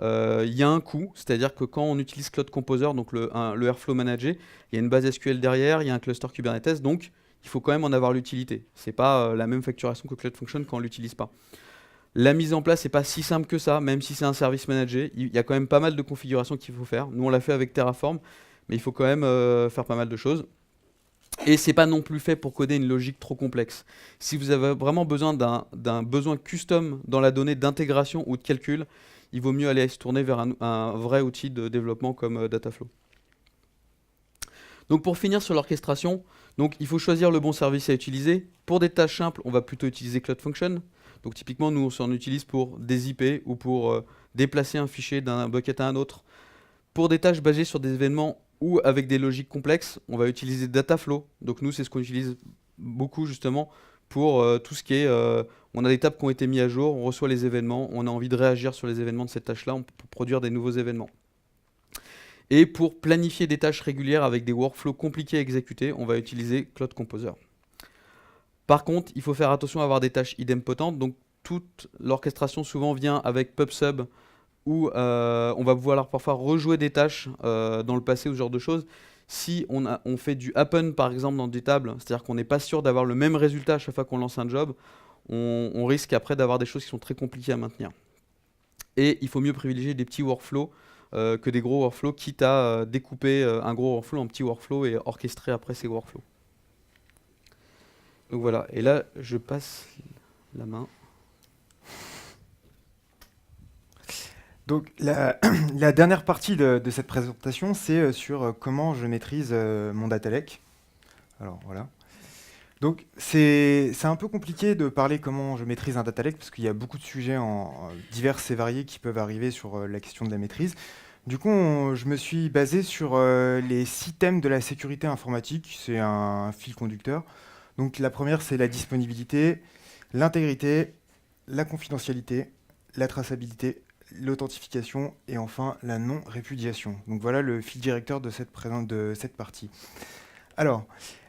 Il y a un coût, c'est-à-dire que quand on utilise Cloud Composer, donc le Airflow Manager, il y a une base SQL derrière, il y a un cluster Kubernetes, donc il faut quand même en avoir l'utilité. C'est pas la même facturation que Cloud Function quand on l'utilise pas. La mise en place n'est pas si simple que ça, même si c'est un service managé. Il y a quand même pas mal de configurations qu'il faut faire. Nous, on l'a fait avec Terraform, mais il faut quand même faire pas mal de choses. Et c'est pas non plus fait pour coder une logique trop complexe. Si vous avez vraiment besoin d'un besoin custom dans la donnée d'intégration ou de calcul, il vaut mieux aller se tourner vers un vrai outil de développement comme Dataflow. Donc pour finir sur l'orchestration, il faut choisir le bon service à utiliser. Pour des tâches simples, on va plutôt utiliser Cloud Function. Donc typiquement, nous, on s'en utilise pour des IP ou pour déplacer un fichier d'un bucket à un autre. Pour des tâches basées sur des événements ou avec des logiques complexes, on va utiliser Dataflow. Donc nous, c'est ce qu'on utilise beaucoup justement pour tout ce qui est... on a des tables qui ont été mises à jour, on reçoit les événements, on a envie de réagir sur les événements de cette tâche-là pour produire des nouveaux événements. Et pour planifier des tâches régulières avec des workflows compliqués à exécuter, on va utiliser Cloud Composer. Par contre, il faut faire attention à avoir des tâches idempotentes. Donc toute l'orchestration souvent vient avec PubSub où on va pouvoir parfois rejouer des tâches dans le passé ou ce genre de choses. Si on fait du happen par exemple dans des tables, c'est-à-dire qu'on n'est pas sûr d'avoir le même résultat à chaque fois qu'on lance un job, on risque après d'avoir des choses qui sont très compliquées à maintenir. Et il faut mieux privilégier des petits workflows que des gros workflows, quitte à découper un gros workflow en petits workflows et orchestrer après ces workflows. Donc voilà, et là je passe la main. Donc la dernière partie de cette présentation, c'est sur comment je maîtrise mon data lake. Alors voilà. Donc c'est un peu compliqué de parler comment je maîtrise un data lake parce qu'il y a beaucoup de sujets divers et variés qui peuvent arriver sur la question de la maîtrise. Du coup, je me suis basé sur les 6 thèmes de la sécurité informatique. C'est un fil conducteur. Donc la première, c'est la disponibilité, l'intégrité, la confidentialité, la traçabilité, l'authentification et enfin la non-répudiation. Donc voilà le fil directeur de cette partie. Alors,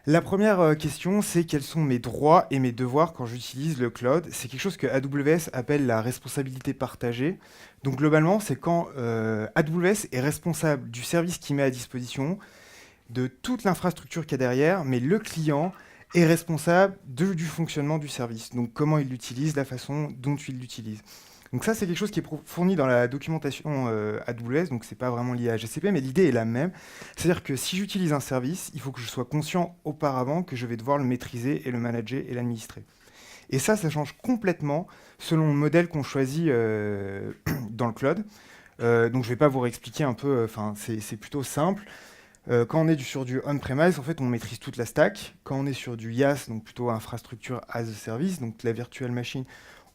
la première question, c'est quels sont mes droits et mes devoirs quand j'utilise le cloud. C'est quelque chose que AWS appelle la responsabilité partagée. Donc globalement, c'est quand AWS est responsable du service qu'il met à disposition, de toute l'infrastructure qu'il y a derrière, mais le client est responsable du fonctionnement du service. Donc comment il l'utilise, la façon dont il l'utilise. Donc ça, c'est quelque chose qui est fourni dans la documentation AWS, donc c'est pas vraiment lié à GCP, mais l'idée est la même. C'est-à-dire que si j'utilise un service, il faut que je sois conscient auparavant que je vais devoir le maîtriser et le manager et l'administrer. Et ça change complètement selon le modèle qu'on choisit dans le cloud. Donc je vais pas vous réexpliquer un peu, c'est plutôt simple. Quand on est sur du on-premise, en fait, on maîtrise toute la stack. Quand on est sur du IaaS, donc plutôt infrastructure as a service, donc la virtual machine,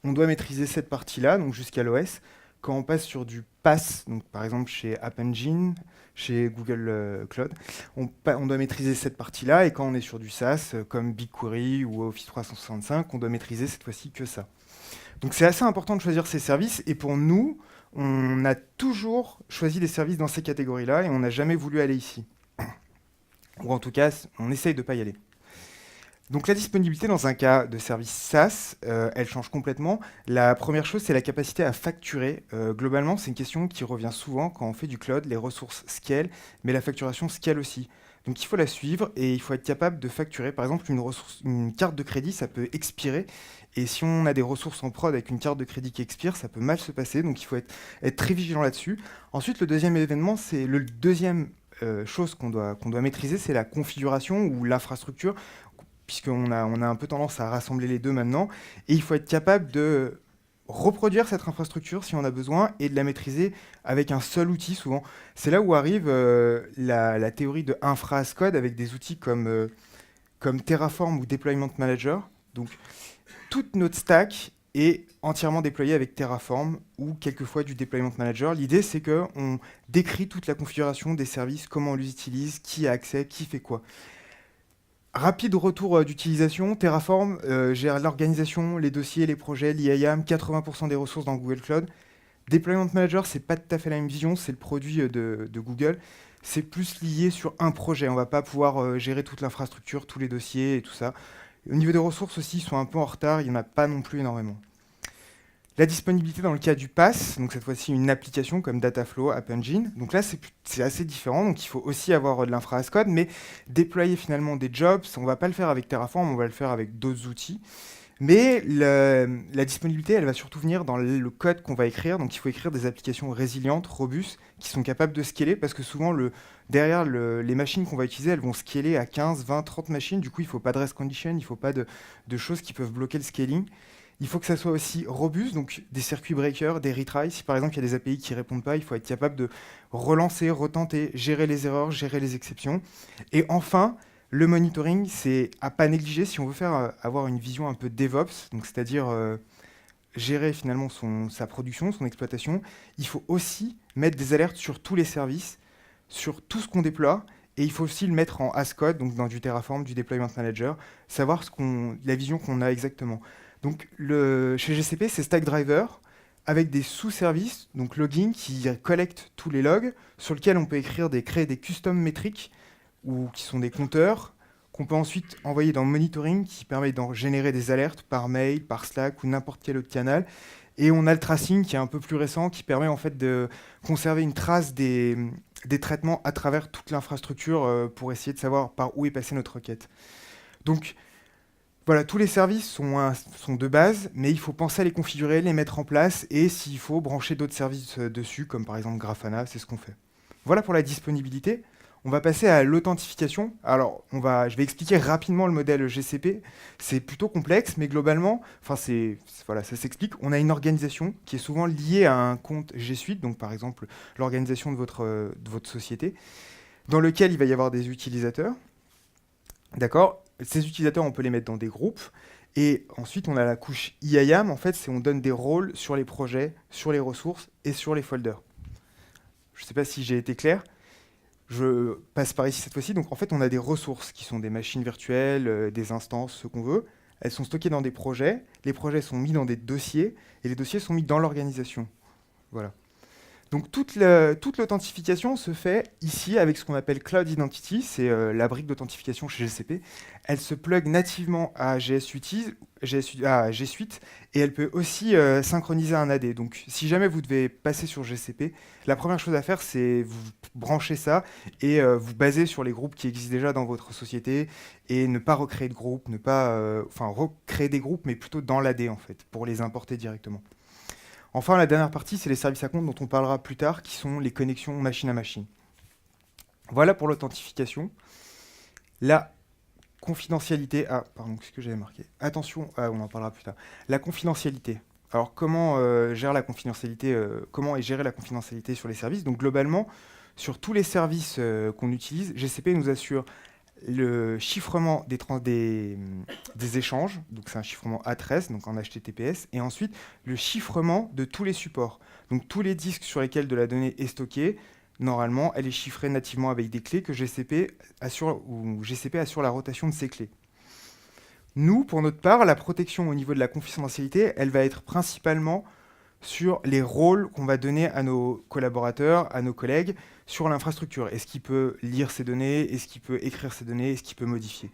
on doit maîtriser cette partie-là, donc jusqu'à l'OS. Quand on passe sur du PaaS, donc par exemple chez App Engine, chez Google Cloud, on doit maîtriser cette partie-là. Et quand on est sur du SaaS, comme BigQuery ou Office 365, on doit maîtriser cette fois-ci que ça. Donc c'est assez important de choisir ces services. Et pour nous, on a toujours choisi des services dans ces catégories-là et on n'a jamais voulu aller ici. Ou en tout cas, on essaye de ne pas y aller. Donc la disponibilité dans un cas de service SaaS, elle change complètement. La première chose, c'est la capacité à facturer. Globalement, c'est une question qui revient souvent quand on fait du cloud. Les ressources scale, mais la facturation scale aussi. Donc il faut la suivre et il faut être capable de facturer. Par exemple, une carte de crédit, ça peut expirer. Et si on a des ressources en prod avec une carte de crédit qui expire, ça peut mal se passer. Donc il faut être très vigilant là-dessus. Ensuite, le deuxième événement, c'est le deuxième chose qu'on doit maîtriser, c'est la configuration ou l'infrastructure, puisqu'on a un peu tendance à rassembler les deux maintenant. Et il faut être capable de reproduire cette infrastructure si on a besoin et de la maîtriser avec un seul outil souvent. C'est là où arrive la théorie de infra as code avec des outils comme Terraform ou Deployment Manager. Donc toute notre stack est entièrement déployée avec Terraform ou quelquefois du Deployment Manager. L'idée, c'est qu'on décrit toute la configuration des services, comment on les utilise, qui a accès, qui fait quoi. Rapide retour d'utilisation, Terraform gère l'organisation, les dossiers, les projets, l'IAM, 80% des ressources dans Google Cloud. Deployment Manager, c'est pas tout à fait la même vision, c'est le produit de Google. C'est plus lié sur un projet. On va pas pouvoir gérer toute l'infrastructure, tous les dossiers et tout ça. Au niveau des ressources aussi, ils sont un peu en retard, il n'y en a pas non plus énormément. La disponibilité dans le cas du PaaS, donc cette fois-ci une application comme Dataflow, App Engine. Donc là, c'est assez différent. Donc il faut aussi avoir de l'infra as code, mais déployer finalement des jobs, on ne va pas le faire avec Terraform, on va le faire avec d'autres outils. Mais la disponibilité, elle va surtout venir dans le code qu'on va écrire. Donc il faut écrire des applications résilientes, robustes, qui sont capables de scaler, parce que souvent, derrière les machines qu'on va utiliser, elles vont scaler à 15, 20, 30 machines. Du coup, il ne faut pas de rest condition, il ne faut pas de choses qui peuvent bloquer le scaling. Il faut que ça soit aussi robuste, donc des circuits breakers, des retries. Si par exemple il y a des API qui ne répondent pas, il faut être capable de relancer, retenter, gérer les erreurs, gérer les exceptions. Et enfin, le monitoring, c'est à pas négliger si on veut avoir une vision un peu DevOps, donc c'est-à-dire gérer finalement sa production, son exploitation. Il faut aussi mettre des alertes sur tous les services, sur tout ce qu'on déploie. Et il faut aussi le mettre en as code, donc dans du Terraform, du Deployment Manager, savoir la vision qu'on a exactement. Donc chez GCP, c'est Stackdriver avec des sous-services, donc logging, qui collectent tous les logs, sur lesquels on peut créer des custom métriques, ou qui sont des compteurs, qu'on peut ensuite envoyer dans le monitoring, qui permet d'en générer des alertes par mail, par Slack ou n'importe quel autre canal. Et on a le tracing qui est un peu plus récent, qui permet en fait de conserver une trace des traitements à travers toute l'infrastructure pour essayer de savoir par où est passée notre requête. Donc voilà, tous les services sont de base, mais il faut penser à les configurer, les mettre en place, et s'il faut, brancher d'autres services dessus, comme par exemple Grafana, c'est ce qu'on fait. Voilà pour la disponibilité. On va passer à l'authentification. Alors, je vais expliquer rapidement le modèle GCP. C'est plutôt complexe, mais globalement, voilà, ça s'explique. On a une organisation qui est souvent liée à un compte G Suite, donc par exemple l'organisation de votre société, dans lequel il va y avoir des utilisateurs. D'accord ? ces utilisateurs, on peut les mettre dans des groupes. Et ensuite, on a la couche IAM. En fait, c'est on donne des rôles sur les projets, sur les ressources et sur les folders. Je ne sais pas si j'ai été clair. Je passe par ici cette fois-ci. Donc, en fait, on a des ressources qui sont des machines virtuelles, des instances, ce qu'on veut. Elles sont stockées dans des projets. Les projets sont mis dans des dossiers. Et les dossiers sont mis dans l'organisation. Voilà. Donc toute l'authentification se fait ici avec ce qu'on appelle Cloud Identity, c'est la brique d'authentification chez GCP. Elle se plug nativement à G Suite et elle peut aussi synchroniser un AD. Donc si jamais vous devez passer sur GCP, la première chose à faire c'est vous brancher ça et vous baser sur les groupes qui existent déjà dans votre société et ne pas recréer de groupes, recréer des groupes mais plutôt dans l'AD en fait pour les importer directement. Enfin, la dernière partie, c'est les services à compte dont on parlera plus tard, qui sont les connexions machine à machine. Voilà pour l'authentification. La confidentialité... Ah, pardon, qu'est-ce que j'avais marqué? Attention, on en parlera plus tard. La confidentialité. Alors, comment gère la confidentialité comment est gérée la confidentialité sur les services? Donc, globalement, sur tous les services qu'on utilise, GCP nous assure le chiffrement des échanges, donc c'est un chiffrement A13, donc en HTTPS, et ensuite le chiffrement de tous les supports. Donc tous les disques sur lesquels de la donnée est stockée, normalement, elle est chiffrée nativement avec des clés que GCP assure la rotation de ces clés. Nous, pour notre part, la protection au niveau de la confidentialité, elle va être principalement sur les rôles qu'on va donner à nos collaborateurs, à nos collègues, sur l'infrastructure. Est-ce qu'il peut lire ces données? Est-ce qu'il peut écrire ces données? Est-ce qu'il peut modifier?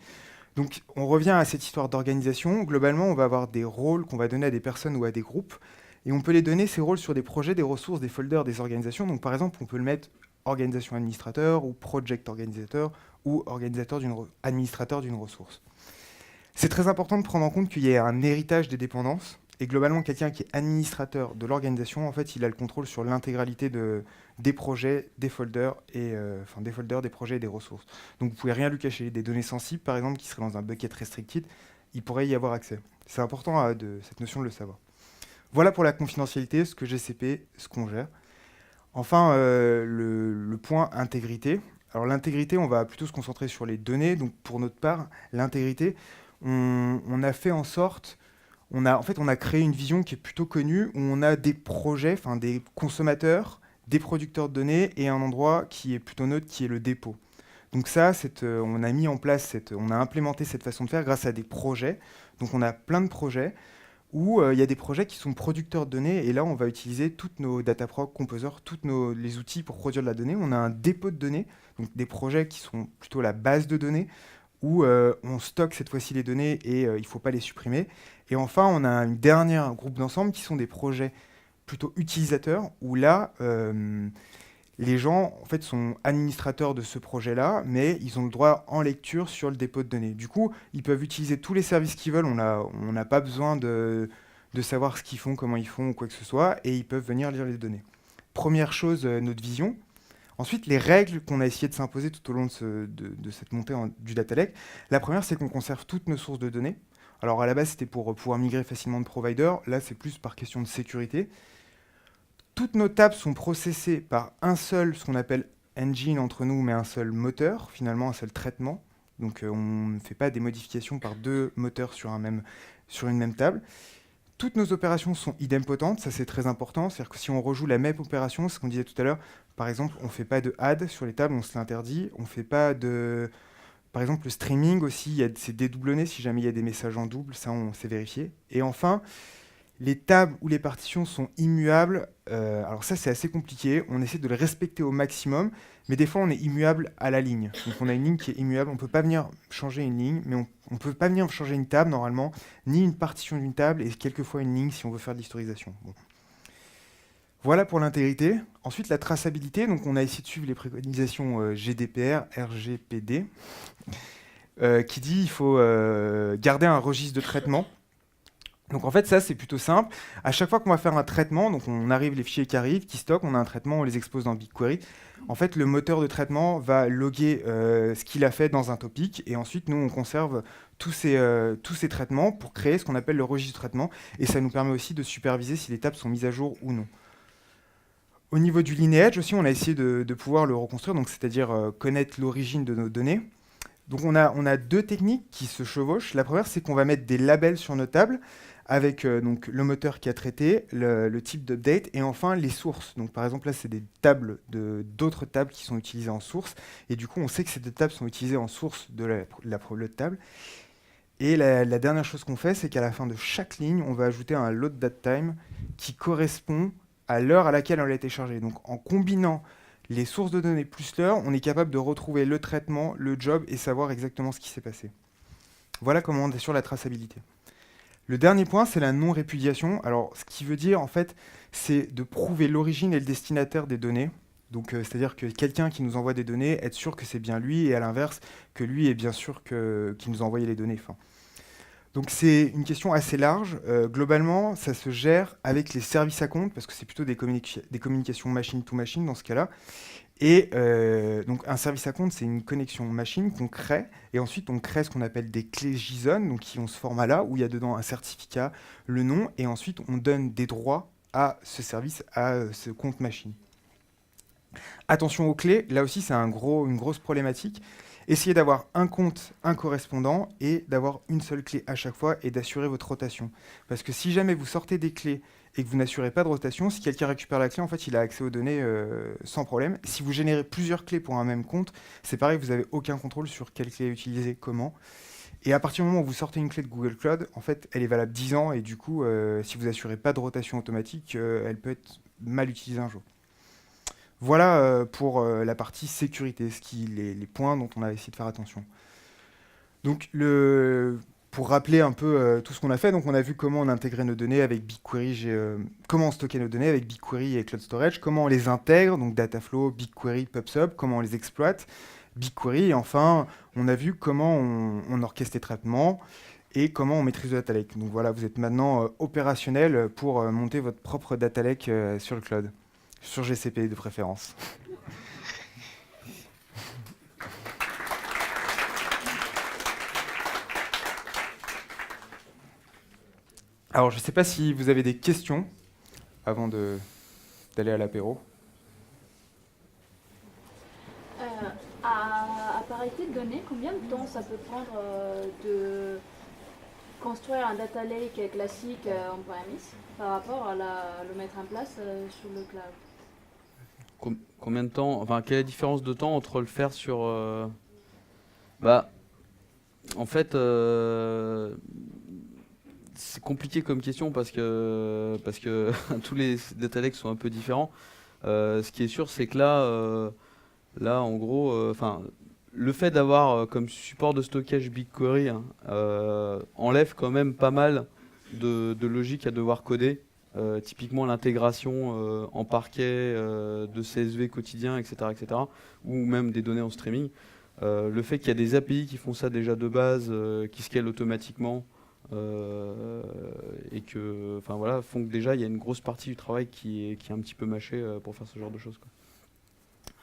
Donc, on revient à cette histoire d'organisation. Globalement, on va avoir des rôles qu'on va donner à des personnes ou à des groupes, et on peut les donner, ces rôles, sur des projets, des ressources, des folders, des organisations. Donc, par exemple, on peut le mettre organisation administrateur, ou project organisateur, ou administrateur d'une ressource. C'est très important de prendre en compte qu'il y ait un héritage des dépendances. Et globalement, quelqu'un qui est administrateur de l'organisation, en fait, il a le contrôle sur l'intégralité des projets, des folders, des projets et des ressources. Donc, vous ne pouvez rien lui cacher. Des données sensibles, par exemple, qui seraient dans un bucket restricted, il pourrait y avoir accès. C'est important cette notion de le savoir. Voilà pour la confidentialité, ce que GCP, ce qu'on gère. Enfin, le point intégrité. Alors, l'intégrité, on va plutôt se concentrer sur les données. Donc, pour notre part, l'intégrité, on a fait en sorte... On a créé une vision qui est plutôt connue, où on a des projets, des consommateurs, des producteurs de données, et un endroit qui est plutôt neutre, qui est le dépôt. Donc ça, on a mis en place, on a implémenté cette façon de faire grâce à des projets. Donc on a plein de projets où il y a des projets qui sont producteurs de données, et là on va utiliser toutes nos Dataproc composers, les outils pour produire de la donnée. On a un dépôt de données, donc des projets qui sont plutôt la base de données, où on stocke cette fois-ci les données et il ne faut pas les supprimer. Et enfin, on a un dernier groupe d'ensemble qui sont des projets plutôt utilisateurs, où là, les gens en fait, sont administrateurs de ce projet-là, mais ils ont le droit en lecture sur le dépôt de données. Du coup, ils peuvent utiliser tous les services qu'ils veulent, on n'a pas besoin de savoir ce qu'ils font, comment ils font ou quoi que ce soit, et ils peuvent venir lire les données. Première chose, notre vision. Ensuite, les règles qu'on a essayé de s'imposer tout au long de cette montée du data lake. La première, c'est qu'on conserve toutes nos sources de données. Alors, à la base, c'était pour pouvoir migrer facilement de provider. Là, c'est plus par question de sécurité. Toutes nos tables sont processées par un seul, ce qu'on appelle engine entre nous, mais un seul moteur, finalement, un seul traitement. Donc, on ne fait pas des modifications par deux moteurs sur une même table. Toutes nos opérations sont idempotentes, ça c'est très important. C'est-à-dire que si on rejoue la même opération, c'est ce qu'on disait tout à l'heure, par exemple, on ne fait pas de add sur les tables, on se l'interdit. On ne fait pas de... Par exemple, le streaming aussi, c'est dédoublonné si jamais il y a des messages en double, ça on sait vérifier. Et enfin, les tables ou les partitions sont immuables. Alors ça c'est assez compliqué, on essaie de les respecter au maximum, mais des fois on est immuable à la ligne. Donc on a une ligne qui est immuable, on ne peut pas venir changer une ligne, mais on ne peut pas venir changer une table normalement, ni une partition d'une table, et quelquefois une ligne si on veut faire de l'historisation. Bon. Voilà pour l'intégrité. Ensuite, la traçabilité. Donc, on a essayé de suivre les préconisations GDPR, RGPD, qui dit qu'il faut garder un registre de traitement. Donc, en fait, ça, c'est plutôt simple. À chaque fois qu'on va faire un traitement, donc on arrive, les fichiers qui arrivent, qui stockent, on a un traitement, on les expose dans BigQuery. En fait, le moteur de traitement va loguer ce qu'il a fait dans un topic, et ensuite, nous, on conserve tous ces traitements pour créer ce qu'on appelle le registre de traitement, et ça nous permet aussi de superviser si les tables sont mises à jour ou non. Au niveau du lineage aussi, on a essayé de pouvoir le reconstruire, donc c'est-à-dire connaître l'origine de nos données. Donc on a deux techniques qui se chevauchent. La première, c'est qu'on va mettre des labels sur nos tables avec donc, le moteur qui a traité, le type d'update et enfin les sources. Donc par exemple là, c'est des tables d'autres tables qui sont utilisées en source. Et du coup, on sait que ces deux tables sont utilisées en source de l'autre table. Et la dernière chose qu'on fait, c'est qu'à la fin de chaque ligne, on va ajouter un load date time qui correspond à l'heure à laquelle elle a été chargée. Donc en combinant les sources de données plus l'heure, on est capable de retrouver le traitement, le job et savoir exactement ce qui s'est passé. Voilà comment on assure la traçabilité. Le dernier point, c'est la non-répudiation. Alors, ce qui veut dire, en fait, c'est de prouver l'origine et le destinataire des données. Donc, c'est-à-dire que quelqu'un qui nous envoie des données, être sûr que c'est bien lui, et à l'inverse, que lui est bien sûr qu'il nous a envoyé les données. Enfin, donc, c'est une question assez large. Globalement, ça se gère avec les services à compte, parce que c'est plutôt des communications machine-to-machine dans ce cas-là. Et donc un service à compte, c'est une connexion machine qu'on crée, et ensuite on crée ce qu'on appelle des clés JSON, donc qui ont ce format-là, où il y a dedans un certificat, le nom, et ensuite on donne des droits à ce service, à ce compte machine. Attention aux clés, là aussi c'est une grosse problématique. Essayez d'avoir un compte, un correspondant, et d'avoir une seule clé à chaque fois, et d'assurer votre rotation. Parce que si jamais vous sortez des clés et que vous n'assurez pas de rotation, si quelqu'un récupère la clé, en fait, il a accès aux données sans problème. Si vous générez plusieurs clés pour un même compte, c'est pareil, vous n'avez aucun contrôle sur quelle clé utiliser, comment. Et à partir du moment où vous sortez une clé de Google Cloud, en fait, elle est valable 10 ans, et du coup, si vous n'assurez pas de rotation automatique, elle peut être mal utilisée un jour. Voilà pour la partie sécurité, les points dont on a essayé de faire attention. Donc, pour rappeler un peu tout ce qu'on a fait, donc on a vu comment on intégrait nos données avec BigQuery, comment on stockait nos données avec BigQuery et Cloud Storage, comment on les intègre, donc Dataflow, BigQuery, PubSub, comment on les exploite, BigQuery, et enfin, on a vu comment on orchestre les traitements et comment on maîtrise le data lake. Donc voilà, vous êtes maintenant opérationnel pour monter votre propre data lake sur le cloud, sur GCP de préférence. Alors, je ne sais pas si vous avez des questions avant d'aller à l'apéro. À parité de données, combien de temps ça peut prendre de construire un data lake classique en premise par rapport à le mettre en place sur le cloud? Combien de temps, enfin, quelle est la différence de temps entre le faire sur... Bah, en fait, c'est compliqué comme question parce que tous les data lakes sont un peu différents. Ce qui est sûr, c'est que là, en gros, enfin, le fait d'avoir comme support de stockage BigQuery hein, enlève quand même pas mal de logique à devoir coder. Typiquement l'intégration en parquet de CSV quotidien, etc., etc., ou même des données en streaming. Le fait qu'il y a des API qui font ça déjà de base, qui scalent automatiquement, et que, enfin voilà, font que déjà il y a une grosse partie du travail qui est un petit peu mâché pour faire ce genre de choses, quoi.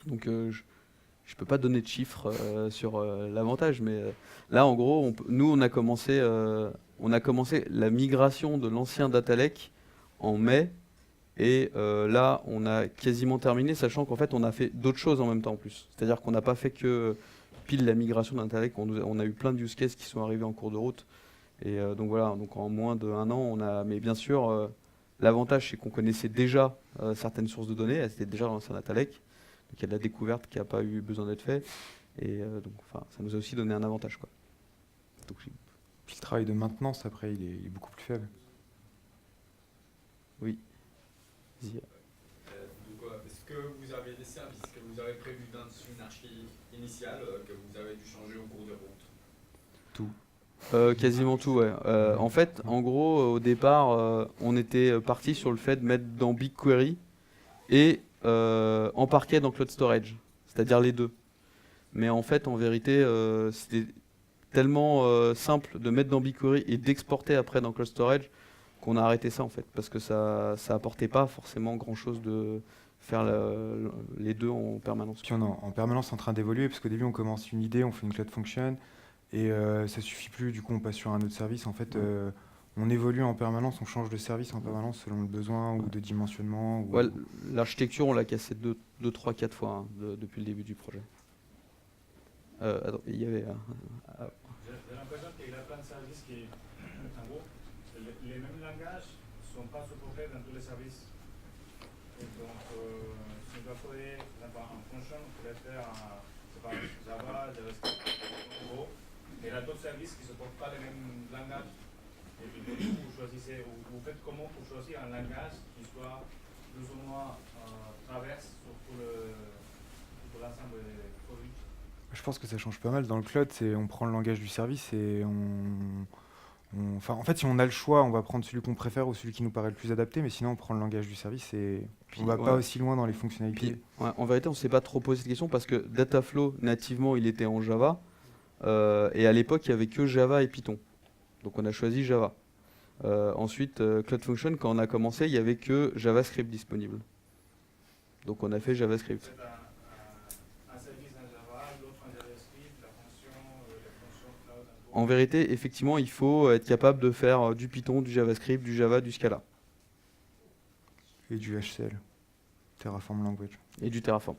Donc je peux pas donner de chiffres sur l'avantage, mais là en gros, nous on a commencé la migration de l'ancien data lake en mai, et là on a quasiment terminé, sachant qu'en fait on a fait d'autres choses en même temps en plus. C'est-à-dire qu'on n'a pas fait que pile la migration d'un data lake, on a eu plein de use cases qui sont arrivés en cours de route. Et donc voilà, donc en moins d'1 an, on a. Mais bien sûr, l'avantage c'est qu'on connaissait déjà certaines sources de données, elles étaient déjà dans l'ancien data lake. Donc il y a de la découverte qui n'a pas eu besoin d'être fait. Et donc enfin, ça nous a aussi donné un avantage, quoi. Donc, puis le travail de maintenance après, il est beaucoup plus faible. Oui. Est-ce que vous avez des services que vous avez prévus dans une archi initiale que vous avez dû changer au cours de route? Tout. Quasiment tout, ouais. En fait, en gros, au départ, on était parti sur le fait de mettre dans BigQuery et en parquet dans Cloud Storage, c'est-à-dire les deux. Mais en fait, en vérité, c'était tellement simple de mettre dans BigQuery et d'exporter après dans Cloud Storage qu'on a arrêté ça en fait, parce que ça apportait pas forcément grand-chose de faire les deux en permanence. Puis on est en permanence en train d'évoluer, parce qu'au début on commence une idée, on fait une Cloud Function, et ça suffit plus, du coup on passe sur un autre service. En fait, on évolue en permanence, on change de service en permanence selon le besoin ou de dimensionnement. Ouais, l'architecture on l'a cassée 2, 3, 4 fois hein, depuis le début du projet. attends, il y avait... J'ai l'impression qu'il y a plein de services qui, en gros, les mêmes langages ne sont pas supportés dans tous les services. Et donc, si on doit coder, par exemple, en function, on pourrait faire Java, JavaScript, en gros. Et il y a d'autres services qui ne supportent pas les mêmes langages. Et puis, vous choisissez, vous faites comment pour choisir un langage qui soit plus ou moins traverse sur tout l'ensemble des produits. Je pense que ça change pas mal dans le cloud, on prend le langage du service et enfin, en fait, si on a le choix, on va prendre celui qu'on préfère ou celui qui nous paraît le plus adapté, mais sinon on prend le langage du service et on va pas aussi loin dans les fonctionnalités. Puis, en vérité, on ne s'est pas trop posé cette question parce que Dataflow, nativement, il était en Java. Et à l'époque, il n'y avait que Java et Python. Donc on a choisi Java. Ensuite, Cloud Function, quand on a commencé, il n'y avait que JavaScript disponible. Donc on a fait JavaScript. En vérité, effectivement, il faut être capable de faire du Python, du JavaScript, du Java, du Scala. Et du HCL, Terraform Language. Et du Terraform.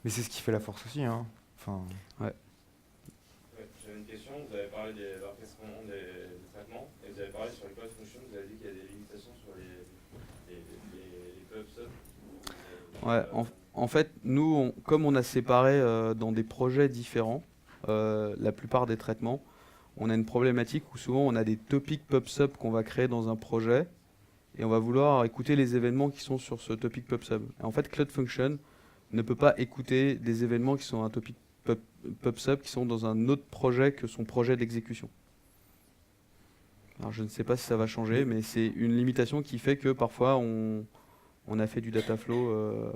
Mais c'est ce qui fait la force aussi, hein. Enfin... Ouais. J'avais une question, vous avez parlé de l'orchestrement des traitements, et vous avez parlé sur les cloud functions, vous avez dit qu'il y a des limitations sur les cloud subs. Ouais, en fait, nous, comme on a séparé dans des projets différents, la plupart des traitements, on a une problématique où souvent on a des topics pub-sub qu'on va créer dans un projet, et on va vouloir écouter les événements qui sont sur ce topic pub-sub. Et en fait, Cloud Function ne peut pas écouter des événements qui sont un topic pub-sub qui sont dans un autre projet que son projet d'exécution. Alors je ne sais pas si ça va changer, mais c'est une limitation qui fait que parfois on a fait du dataflow,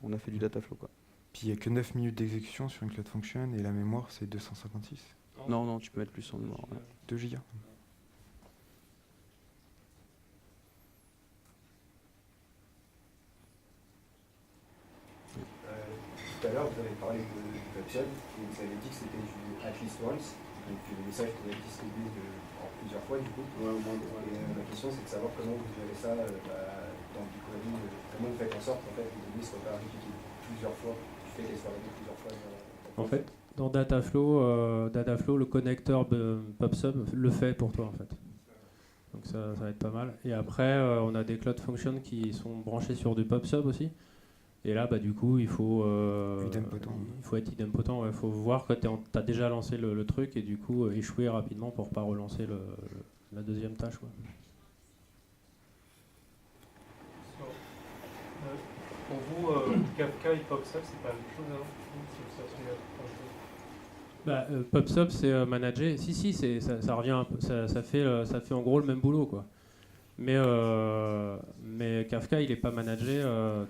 quoi. Puis il n'y a que 9 minutes d'exécution sur une Cloud Function et la mémoire c'est 256. Non, tu peux mettre plus en mémoire. Ouais. 2 gigas. Tout à l'heure, vous avez parlé de PubSub et vous avez dit que c'était du at least once, donc le message pourrait être distribué en plusieurs fois du coup. Et ma question c'est de savoir comment vous gérez ça dans BigQuery, comment vous faites en sorte qu'en fait, les données ne soient pas répliquées plusieurs fois, du fait qu'elles soient répliquées plusieurs fois. En fait, dans Dataflow, le connecteur PubSub le fait pour toi en fait. Donc ça va être pas mal. Et après, on a des Cloud Functions qui sont branchés sur du PubSub aussi. Et là, du coup, il faut être idempotent. Il faut voir quand tu as déjà lancé le truc et du coup échouer rapidement pour ne pas relancer la deuxième tâche. Quoi. Pour vous, Kafka et PubSub, c'est pas la même chose alors PubSub, c'est manager. Si, ça revient un peu. Ça fait en gros le même boulot, quoi. Mais Kafka, il n'est pas managé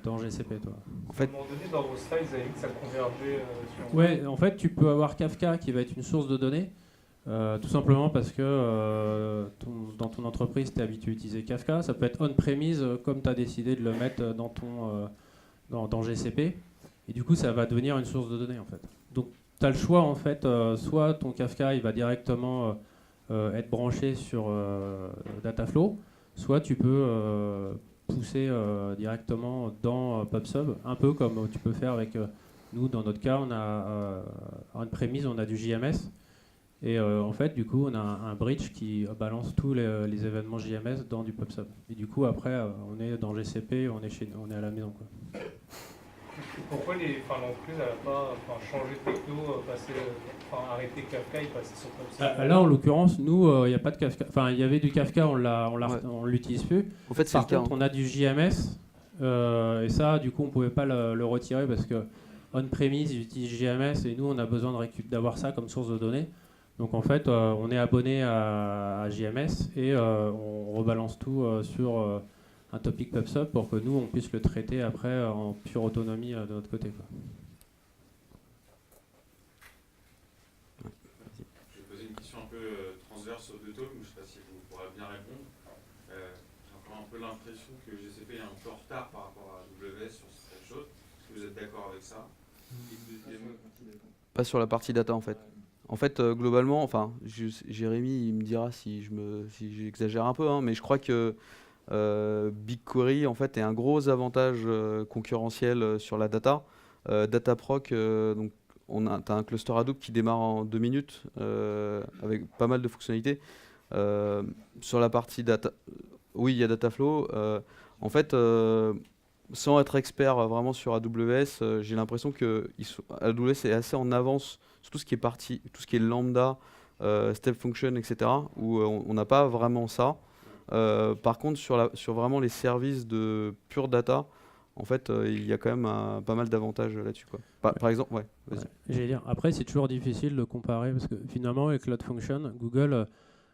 dans GCP, toi. En fait, à un moment donné, dans vos slides, vous avez dit que ça convergeait sur... Ouais, en fait, tu peux avoir Kafka qui va être une source de données, tout simplement parce que dans ton entreprise, tu es habitué à utiliser Kafka. Ça peut être on-premise, comme tu as décidé de le mettre dans GCP. Et du coup, ça va devenir une source de données, en fait. Donc, tu as le choix, en fait, soit ton Kafka, il va directement être branché sur Dataflow, soit tu peux pousser directement dans PubSub, un peu comme tu peux faire avec nous. Dans notre cas, on a on-premise, on a du JMS. Et en fait, du coup, on a un bridge qui balance tous les événements JMS dans du PubSub. Et du coup, après, on est dans GCP, on est à la maison, quoi. Pourquoi l'entreprise n'a pas changé de techno, arrêté Kafka et passé sur PubSub? Là, en l'occurrence, nous, il n'y a pas de Kafka. Enfin, il y avait du Kafka, on l'utilise plus. En fait, Par contre, on a du JMS. Et ça, du coup, on ne pouvait pas le retirer parce que on-premise, ils utilisent JMS et nous, on a besoin d'avoir ça comme source de données. Donc, en fait, on est abonné à JMS et on rebalance tout sur un topic PubSub pour que nous, on puisse le traiter après en pure autonomie de notre côté, quoi. Je vais poser une question un peu transverse aux deux talks, mais je ne sais pas si vous pourrez bien répondre. J'ai encore un peu l'impression que GCP est un peu en retard par rapport à AWS sur certaines choses. Est-ce que vous êtes d'accord avec ça? Pas sur la partie data, en fait. En fait, globalement, Jérémy, il me dira si j'exagère un peu, hein, mais je crois que BigQuery en fait est un gros avantage concurrentiel sur la data. Dataproc, donc t'as un cluster Hadoop qui démarre en 2 minutes avec pas mal de fonctionnalités. Sur la partie data, oui, il y a Dataflow. En fait, sans être expert vraiment sur AWS, j'ai l'impression que AWS est assez en avance sur tout ce qui est tout ce qui est lambda, step function, etc. où on n'a pas vraiment ça. Par contre, sur vraiment les services de pure data, en fait, il y a quand même pas mal d'avantages là-dessus, quoi. Par exemple, ouais, vas-y. Ouais. J'allais dire, après, c'est toujours difficile de comparer parce que finalement, les Cloud Functions, Google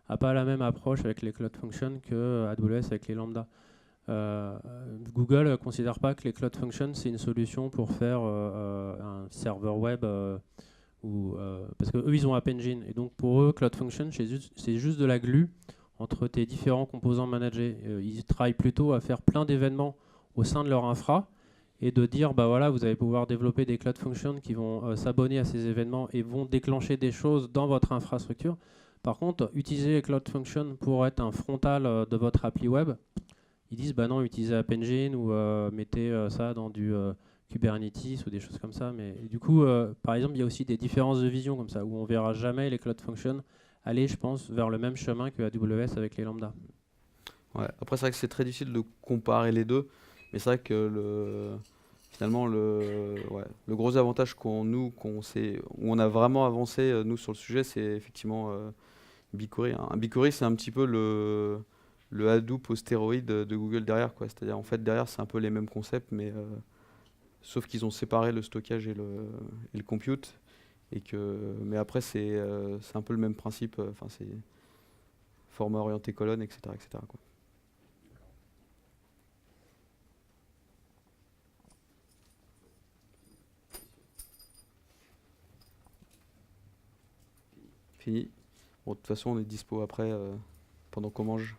n'a pas la même approche avec les Cloud Functions que AWS avec les lambda. Google ne considère pas que les Cloud Functions, c'est une solution pour faire un serveur web parce qu'eux, ils ont App Engine. Et donc, pour eux, Cloud Functions, c'est juste de la glue entre tes différents composants managés. Ils travaillent plutôt à faire plein d'événements au sein de leur infra et de dire, bah voilà, vous allez pouvoir développer des Cloud Functions qui vont s'abonner à ces événements et vont déclencher des choses dans votre infrastructure. Par contre, utiliser les Cloud Functions pour être un frontal de votre appli web, ils disent, bah non, utilisez App Engine ou mettez ça dans du Kubernetes ou des choses comme ça. Mais du coup, par exemple, il y a aussi des différences de vision comme ça, où on ne verra jamais les Cloud Functions aller, je pense, vers le même chemin que AWS avec les lambda. Ouais. Après, c'est vrai que c'est très difficile de comparer les deux, mais c'est vrai que finalement, le gros avantage où on a vraiment avancé, nous, sur le sujet, c'est effectivement BigQuery. Hein. BigQuery, c'est un petit peu le Hadoop aux stéroïdes de Google derrière, quoi. C'est-à-dire, en fait, derrière, c'est un peu les mêmes concepts, mais sauf qu'ils ont séparé le stockage et le compute. Mais après, c'est un peu le même principe. Enfin, c'est format orienté colonne, etc., etc., quoi. Fini. Bon, de toute façon, on est dispo après, pendant qu'on mange.